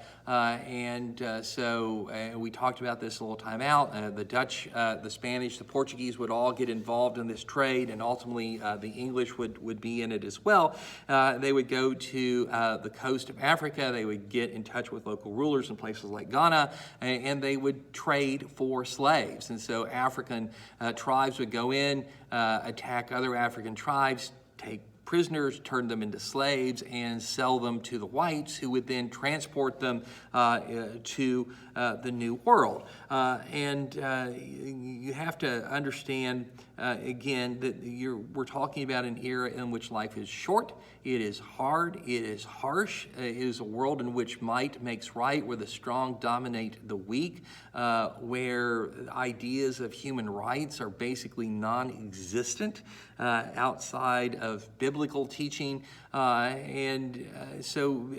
So we talked about this a little time out. The Dutch, the Spanish, the Portuguese would all get involved in this trade, and ultimately the English would be in it as well. They would go to the coast of Africa. They would get in touch with local rulers in places like Ghana, and they would trade for slaves. And so African tribes would go in, attack other African tribes, take prisoners, turn them into slaves, and sell them to the whites, who would then transport them to the New World. You have to understand, again, that we're talking about an era in which life is short, it is hard, it is harsh, it is a world in which might makes right, where the strong dominate the weak, where ideas of human rights are basically non-existent outside of biblical teaching. So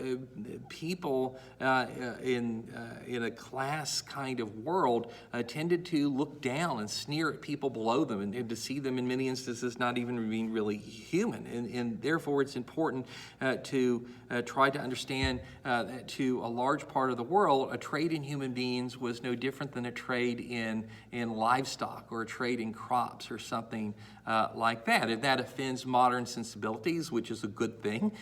people in a class kind of world tended to look down and sneer at people below them, and to see them in many instances not even being really human. And therefore it's important to try to understand that to a large part of the world, a trade in human beings was no different than a trade in livestock or a trade in crops or something like that. If that offends modern sensibilities, which is a good thing,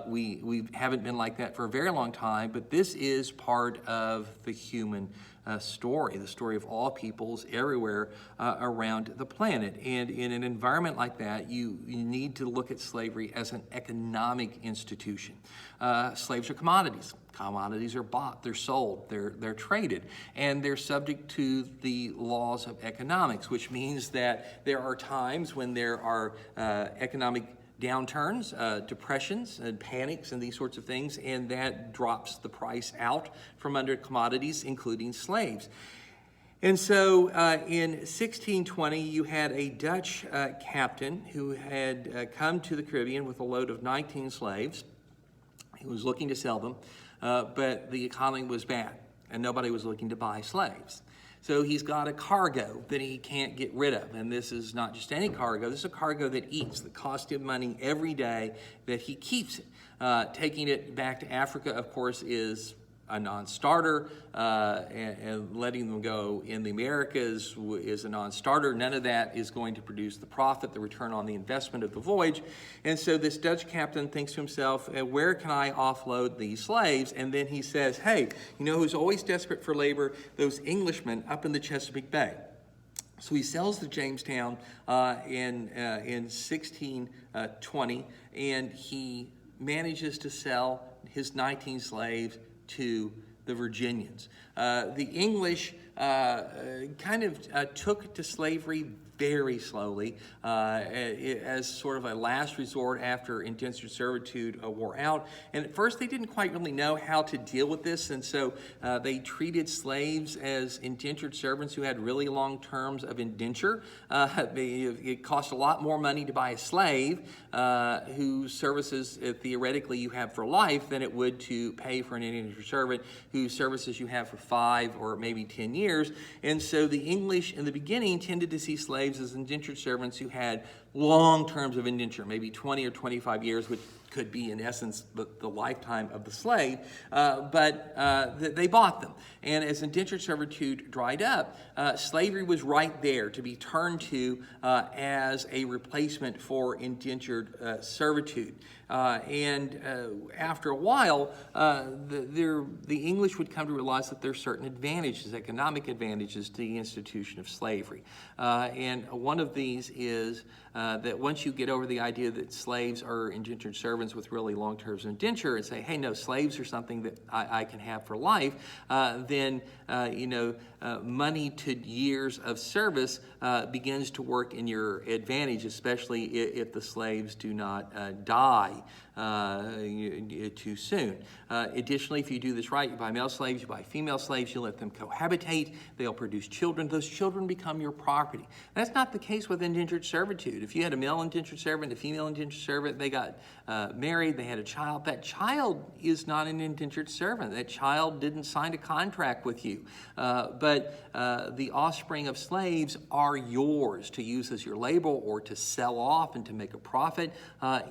we haven't been like that for a very long time, but this is part of the human story, the story of all peoples everywhere around the planet. And in an environment like that, you need to look at slavery as an economic institution. Slaves are commodities. Commodities are bought, they're sold, they're traded, and they're subject to the laws of economics, which means that there are times when there are economic downturns, depressions, and panics, and these sorts of things, and that drops the price out from under commodities, including slaves. And so in 1620, you had a Dutch captain who had come to the Caribbean with a load of 19 slaves. He was looking to sell them, but the economy was bad, and nobody was looking to buy slaves. So he's got a cargo that he can't get rid of. And this is not just any cargo. This is a cargo that eats, that costs him money every day, that he keeps it. Taking it back to Africa, of course, is a non-starter, and letting them go in the Americas is a non-starter. None of that is going to produce the profit, the return on the investment of the voyage. And so this Dutch captain thinks to himself, where can I offload these slaves? And then he says, hey, you know who's always desperate for labor? Those Englishmen up in the Chesapeake Bay. So he sells to Jamestown in 1620, and he manages to sell his 19 slaves to the Virginians. The English kind of took to slavery very slowly as sort of a last resort after indentured servitude wore out. And at first they didn't quite really know how to deal with this, and so they treated slaves as indentured servants who had really long terms of indenture. It cost a lot more money to buy a slave whose services theoretically you have for life than it would to pay for an indentured servant whose services you have for 5 or maybe 10 years. And so the English in the beginning tended to see slaves as indentured servants who had long terms of indenture, maybe 20 or 25 years, which could be in essence the lifetime of the slave, but they bought them. And as indentured servitude dried up, slavery was right there to be turned to as a replacement for indentured servitude. And after a while, the English would come to realize that there are certain advantages, economic advantages to the institution of slavery. And one of these is that once you get over the idea that slaves are indentured servants with really long terms of indenture and say, hey, no, slaves are something that I can have for life, then, money to years of service begins to work in your advantage, especially if the slaves do not die too soon. Additionally, if you do this right, you buy male slaves, you buy female slaves, you let them cohabitate, they'll produce children, those children become your property. That's not the case with indentured servitude. If you had a male indentured servant, a female indentured servant, they got married, they had a child, that child is not an indentured servant. That child didn't sign a contract with you. But the offspring of slaves are yours to use as your labor or to sell off and to make a profit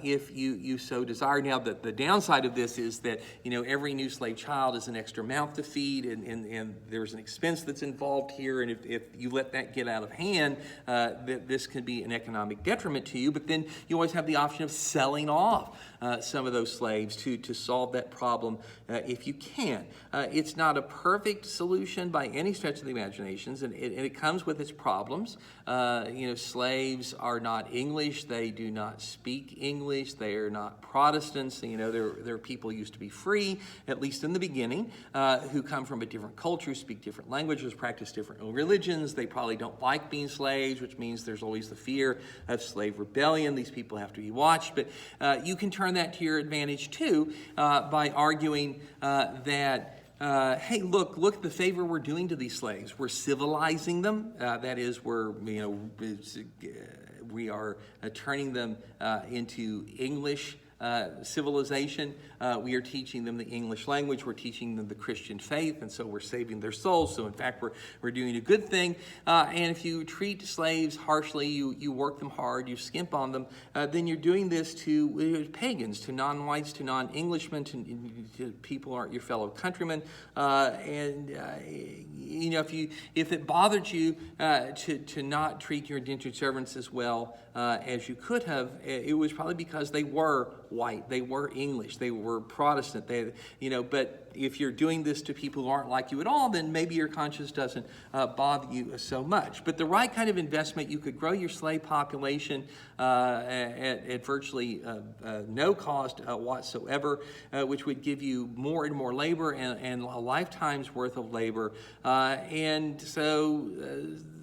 if you so desire. Now, the downside of this is that, every new slave child is an extra mouth to feed, and there's an expense that's involved here, and if you let that get out of hand, this can be an economic detriment to you. But then you always have the option of selling off some of those slaves to solve that problem if you can. It's not a perfect solution by any stretch of the imaginations, and it comes with its problems. Slaves are not English. They do not speak English. They are not Protestants. There are people who used to be free, at least in the beginning, who come from a different culture, speak different languages, practice different religions. They probably don't like being slaves, which means there's always the fear of slave rebellion. These people have to be watched. But you can turn that to your advantage, too, by arguing that hey, look at the favor we're doing to these slaves. We're civilizing them. That is, we are turning them into English civilization. We are teaching them the English language. We're teaching them the Christian faith, and so we're saving their souls. So in fact, we're doing a good thing. And if you treat slaves harshly, you work them hard, you skimp on them, then you're doing this to pagans, to non-whites, to non-Englishmen, to people who aren't your fellow countrymen. If it bothered you to not treat your indentured servants as well as you could have, it was probably because they were white, they were English, they were Protestant, but if you're doing this to people who aren't like you at all, then maybe your conscience doesn't bother you so much. But the right kind of investment, you could grow your slave population at virtually no cost whatsoever, which would give you more and more labor and a lifetime's worth of labor. And so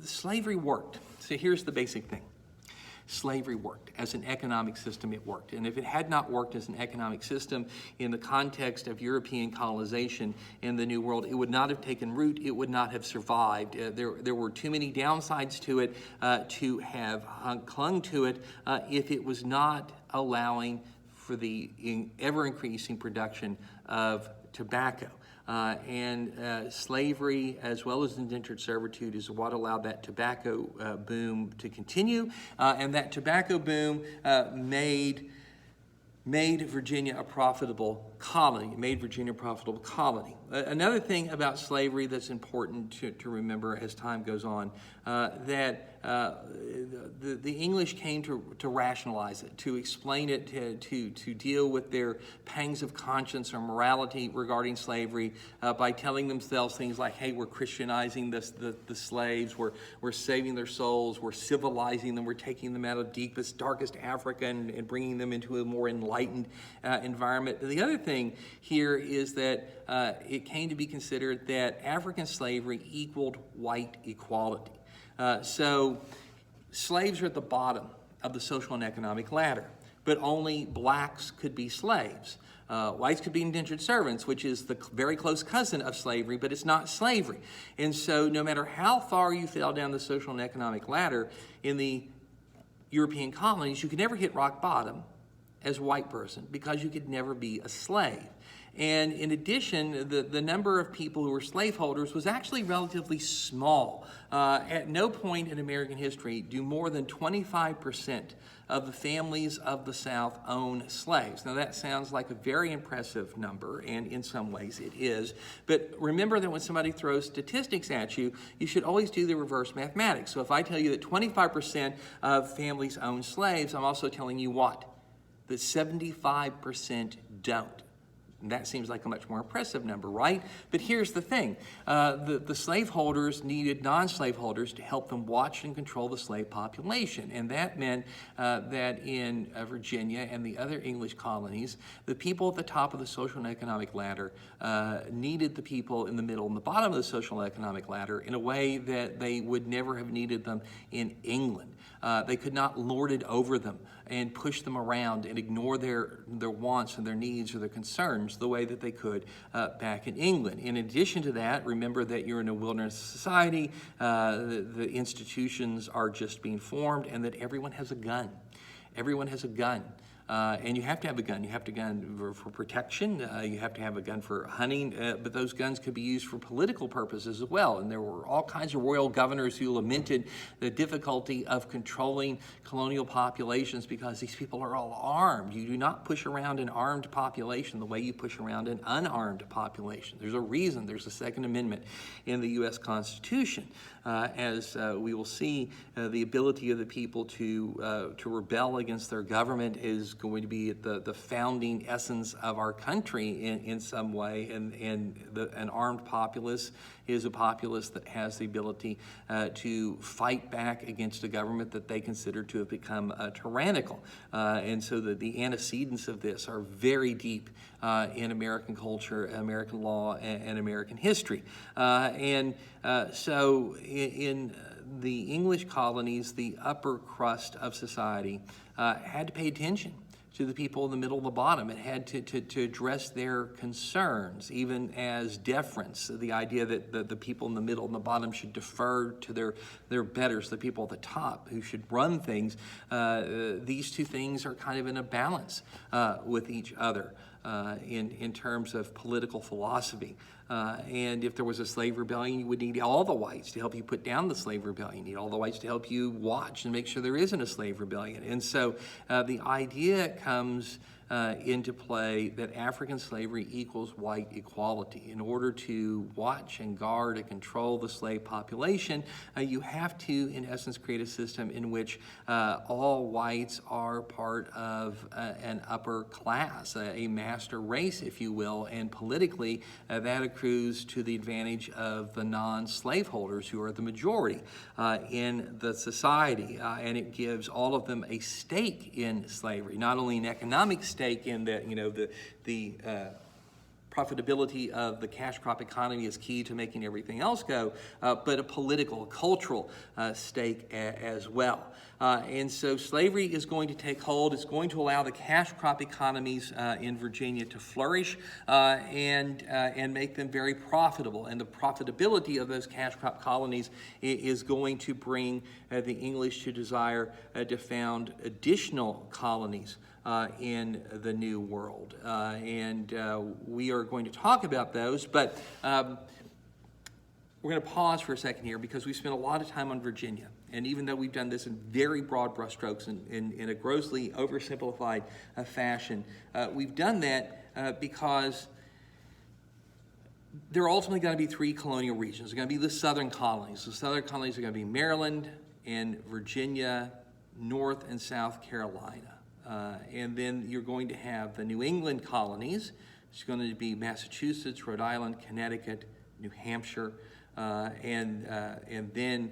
slavery worked. So here's the basic thing. Slavery worked. As an economic system, it worked. And if it had not worked as an economic system in the context of European colonization in the New World, it would not have taken root. It would not have survived. There were too many downsides to it to have clung to it if it was not allowing for the ever-increasing production of tobacco. Slavery, as well as indentured servitude, is what allowed that tobacco boom to continue. And that tobacco boom made Virginia a profitable colony. It made Virginia a profitable colony. Another thing about slavery that's important to remember as time goes on, that the English came to rationalize it, to explain it, to deal with their pangs of conscience or morality regarding slavery by telling themselves things like, hey, we're Christianizing the slaves, we're saving their souls, we're civilizing them, we're taking them out of deepest, darkest Africa and bringing them into a more enlightened environment. The other thing here is that it came to be considered that African slavery equaled white equality. So slaves are at the bottom of the social and economic ladder, but only blacks could be slaves. Whites could be indentured servants, which is the very close cousin of slavery, but it's not slavery. And so no matter how far you fell down the social and economic ladder in the European colonies, you could never hit rock bottom as a white person because you could never be a slave. And in addition, the number of people who were slaveholders was actually relatively small. At no point in American history do more than 25% of the families of the South own slaves. Now that sounds like a very impressive number, and in some ways it is. But remember that when somebody throws statistics at you, you should always do the reverse mathematics. So if I tell you that 25% of families own slaves, I'm also telling you what? That 75% don't. And that seems like a much more impressive number, right? But here's the thing. The slaveholders needed non-slaveholders to help them watch and control the slave population. And that meant that in Virginia and the other English colonies, the people at the top of the social and economic ladder needed the people in the middle and the bottom of the social and economic ladder in a way that they would never have needed them in England. They could not lord it over them and push them around and ignore their wants and their needs or their concerns the way that they could back in England. In addition to that, remember that you're in a wilderness society, the institutions are just being formed, and that everyone has a gun. Everyone has a gun. And you have to have a gun. You have to have a gun for protection. You have to have a gun for hunting. But those guns could be used for political purposes as well. And there were all kinds of royal governors who lamented the difficulty of controlling colonial populations because these people are all armed. You do not push around an armed population the way you push around an unarmed population. There's a reason. There's a Second Amendment in the U.S. Constitution. As we will see, the ability of the people to rebel against their government is going to be the founding essence of our country in some way, and an armed populace is a populace that has the ability to fight back against a government that they consider to have become tyrannical. And so the antecedents of this are very deep in American culture, American law, and American history. So in the English colonies, the upper crust of society had to pay attention to the people in the middle and the bottom. It had to address their concerns, even as deference, the idea that the people in the middle and the bottom should defer to their betters, the people at the top who should run things. These two things are kind of in a balance with each other in terms of political philosophy. And if there was a slave rebellion, you would need all the whites to help you put down the slave rebellion. You need all the whites to help you watch and make sure there isn't a slave rebellion. And so the idea comes into play that African slavery equals white equality. In order to watch and guard and control the slave population, you have to, in essence, create a system in which all whites are part of an upper class, a master race, if you will, and politically that accrues to the advantage of the non-slaveholders who are the majority in the society, and it gives all of them a stake in slavery, not only an economic stake in the profitability of the cash crop economy is key to making everything else go, but a political, cultural stake as well. And so slavery is going to take hold. It's going to allow the cash crop economies in Virginia to flourish and make them very profitable. And the profitability of those cash crop colonies is going to bring the English to desire to found additional colonies in the New World. And we are going to talk about those, but we're going to pause for a second here because we spent a lot of time on Virginia. And even though we've done this in very broad brushstrokes in a grossly oversimplified fashion, we've done that because there are ultimately going to be three colonial regions. They're going to be the southern colonies. The southern colonies are going to be Maryland and Virginia, North and South Carolina. And then you're going to have the New England colonies. It's going to be Massachusetts, Rhode Island, Connecticut, New Hampshire, and then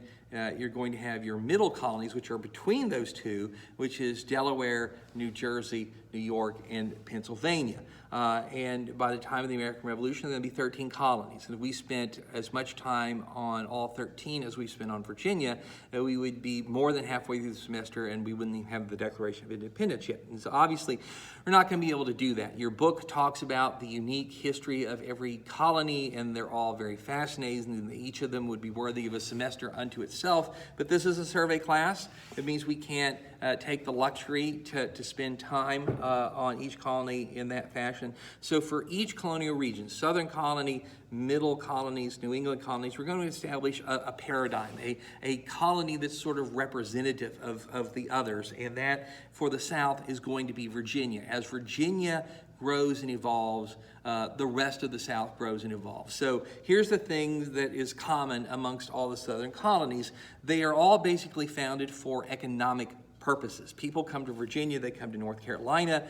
you're going to have your middle colonies, which are between those two, which is Delaware, New Jersey, New York, and Pennsylvania. And by the time of the American Revolution, there are going to be 13 colonies. And if we spent as much time on all 13 as we spent on Virginia, we would be more than halfway through the semester and we wouldn't even have the Declaration of Independence yet. And so obviously, we're not going to be able to do that. Your book talks about the unique history of every colony, and they're all very fascinating, and each of them would be worthy of a semester unto itself. But this is a survey class. It means we can't take the luxury to spend time on each colony in that fashion. So for each colonial region, southern colony, middle colonies, New England colonies, we're going to establish a paradigm, a colony that's sort of representative of the others, and that for the South is going to be Virginia. As Virginia grows and evolves, the rest of the South grows and evolves. So here's the thing that is common amongst all the southern colonies. They are all basically founded for economic purposes. People come to Virginia, they come to North Carolina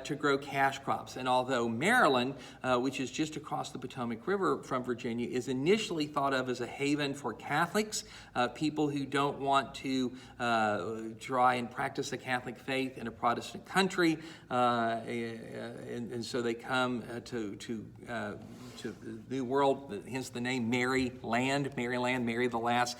to grow cash crops. And although Maryland, which is just across the Potomac River from Virginia, is initially thought of as a haven for Catholics, people who don't want to try and practice the Catholic faith in a Protestant country, and so they come to the New World, hence the name Maryland, Mary the last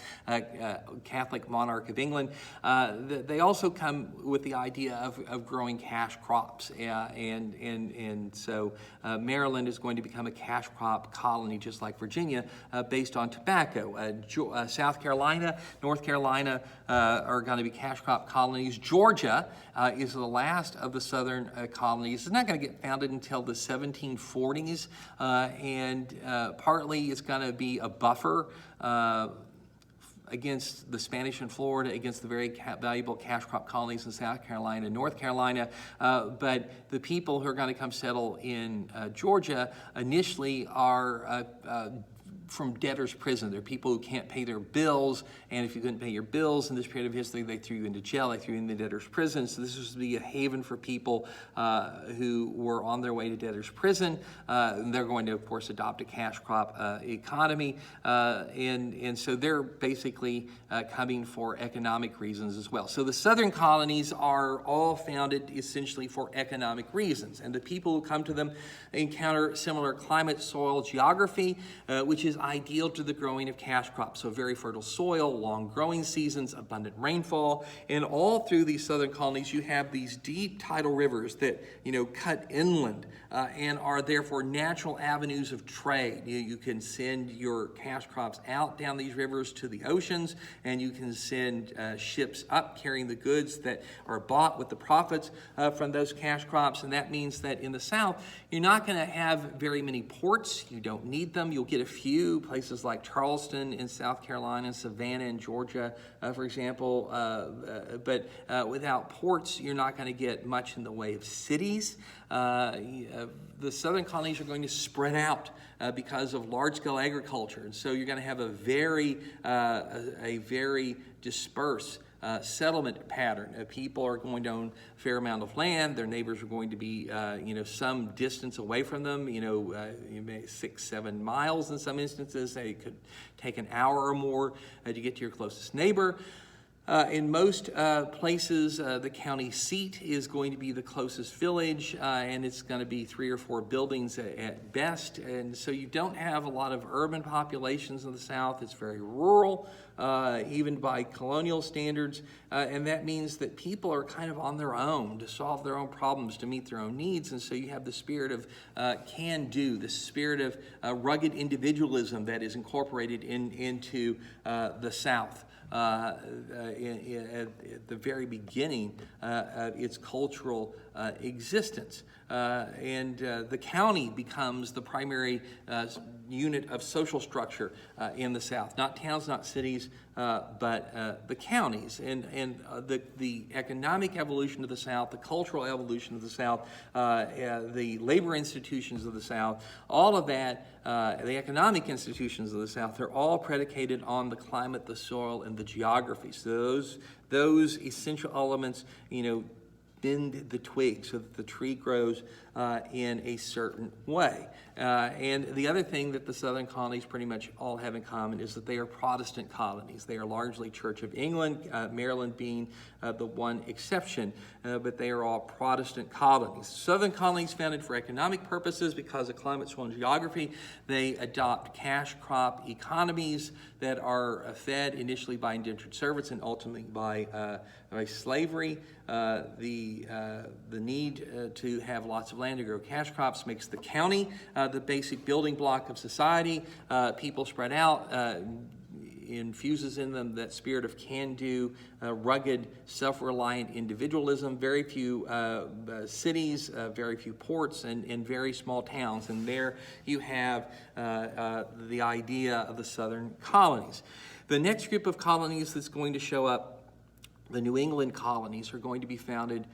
Catholic monarch of England. They also come with the idea of growing cash crops, and so Maryland is going to become a cash crop colony just like Virginia, based on tobacco. South Carolina, North Carolina are going to be cash crop colonies. Georgia is the last of the southern colonies. It's not going to get founded until the 1740s, and partly it's going to be a buffer against the Spanish in Florida, against the very valuable cash crop colonies in South Carolina and North Carolina. But the people who are going to come settle in Georgia initially are from debtor's prison. They're people who can't pay their bills, and if you couldn't pay your bills in this period of history, they threw you into jail, they threw you into debtor's prison. So this was to be a haven for people who were on their way to debtor's prison. They're going to, of course, adopt a cash crop economy, and so they're basically coming for economic reasons as well. So the southern colonies are all founded essentially for economic reasons, and the people who come to them encounter similar climate, soil, geography, which is ideal to the growing of cash crops. So very fertile soil, long growing seasons, abundant rainfall, and all through these southern colonies you have these deep tidal rivers that cut inland and are therefore natural avenues of trade. You can send your cash crops out down these rivers to the oceans, and you can send ships up carrying the goods that are bought with the profits from those cash crops. And that means that in the South you're not going to have very many ports. You don't need them. You'll get a few places like Charleston in South Carolina, Savannah in Georgia, for example, but without ports, you're not going to get much in the way of cities. The southern colonies are going to spread out because of large-scale agriculture, and so you're going to have a very dispersed settlement pattern. People are going to own a fair amount of land. Their neighbors are going to be, some distance away from them. You may 6-7 miles in some instances. It could take an hour or more to get to your closest neighbor. In most places, the county seat is going to be the closest village, and it's going to be 3 or 4 buildings at best. And so you don't have a lot of urban populations in the South. It's very rural, even by colonial standards, and that means that people are kind of on their own to solve their own problems, to meet their own needs. And so you have the spirit of can-do, the spirit of rugged individualism that is incorporated into the South. At the very beginning of its cultural existence. and the county becomes the primary unit of social structure in the South. Not towns, not cities, but the counties. And the economic evolution of the South, the cultural evolution of the South, the labor institutions of the South, all of that, the economic institutions of the South, they're all predicated on the climate, the soil, and the geography. So those essential elements, bend the twig so that the tree grows in a certain way. And the other thing that the Southern colonies pretty much all have in common is that they are Protestant colonies. They are largely Church of England, Maryland being the one exception, but they are all Protestant colonies. Southern colonies founded for economic purposes because of climate, soil, and geography. They adopt cash crop economies that are fed initially by indentured servants and ultimately by slavery. The need to have lots of land to grow cash crops makes the county the basic building block of society. People spread out, infuses in them that spirit of can-do, rugged, self-reliant individualism. Very few cities, very few ports, and very small towns. And there you have the idea of the Southern colonies. The next group of colonies that's going to show up, the New England colonies, are going to be founded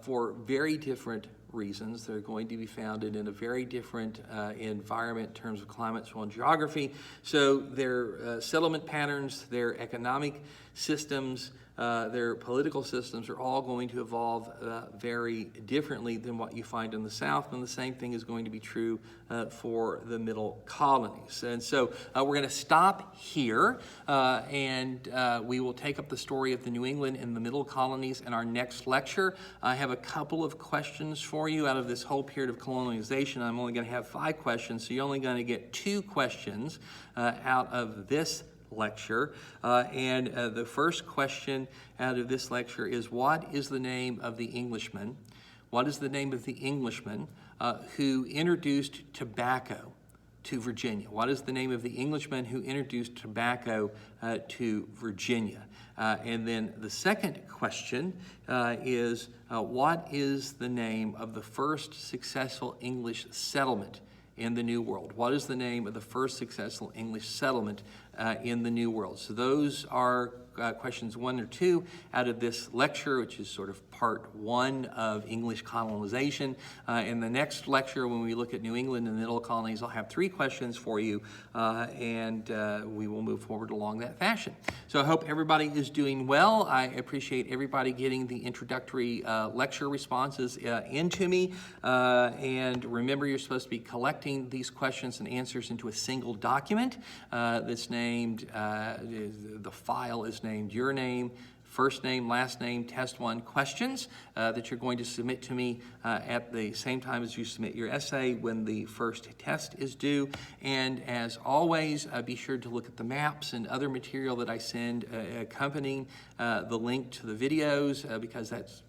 for very different reasons. They're going to be founded in a very different environment in terms of climate, soil, and geography. So their settlement patterns, their economic systems, their political systems are all going to evolve very differently than what you find in the South, and the same thing is going to be true for the middle colonies. And so we're going to stop here, and we will take up the story of the New England and the middle colonies in our next lecture. I have a couple of questions for you out of this whole period of colonization. I'm only going to have 5 questions, so you're only going to get 2 questions out of this lecture. And the first question out of this lecture is, what is the name of the Englishman? What is the name of the Englishman who introduced tobacco to Virginia? What is the name of the Englishman who introduced tobacco to Virginia? And then the second question is, what is the name of the first successful English settlement in the New World? What is the name of the first successful English settlement in the New World? So those are questions 1 or 2 out of this lecture, which is sort of part 1 of English colonization. In the next lecture, when we look at New England and the middle colonies, I'll have 3 questions for you, and we will move forward along that fashion. So I hope everybody is doing well. I appreciate everybody getting the introductory lecture responses into me. And remember, you're supposed to be collecting these questions and answers into a single document that's named, the file is named your name, first name, last name, test 1 questions that you're going to submit to me at the same time as you submit your essay when the first test is due. And as always, be sure to look at the maps and other material that I send accompanying the link to the videos because that's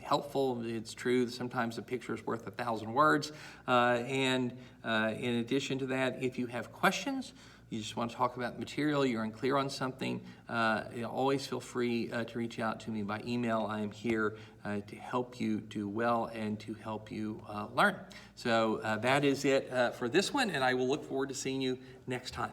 helpful. It's true that sometimes a picture is worth 1,000 words. And in addition to that, if you have questions, you just want to talk about material, you're unclear on something, always feel free to reach out to me by email. I am here to help you do well and to help you learn. So that is it for this one, and I will look forward to seeing you next time.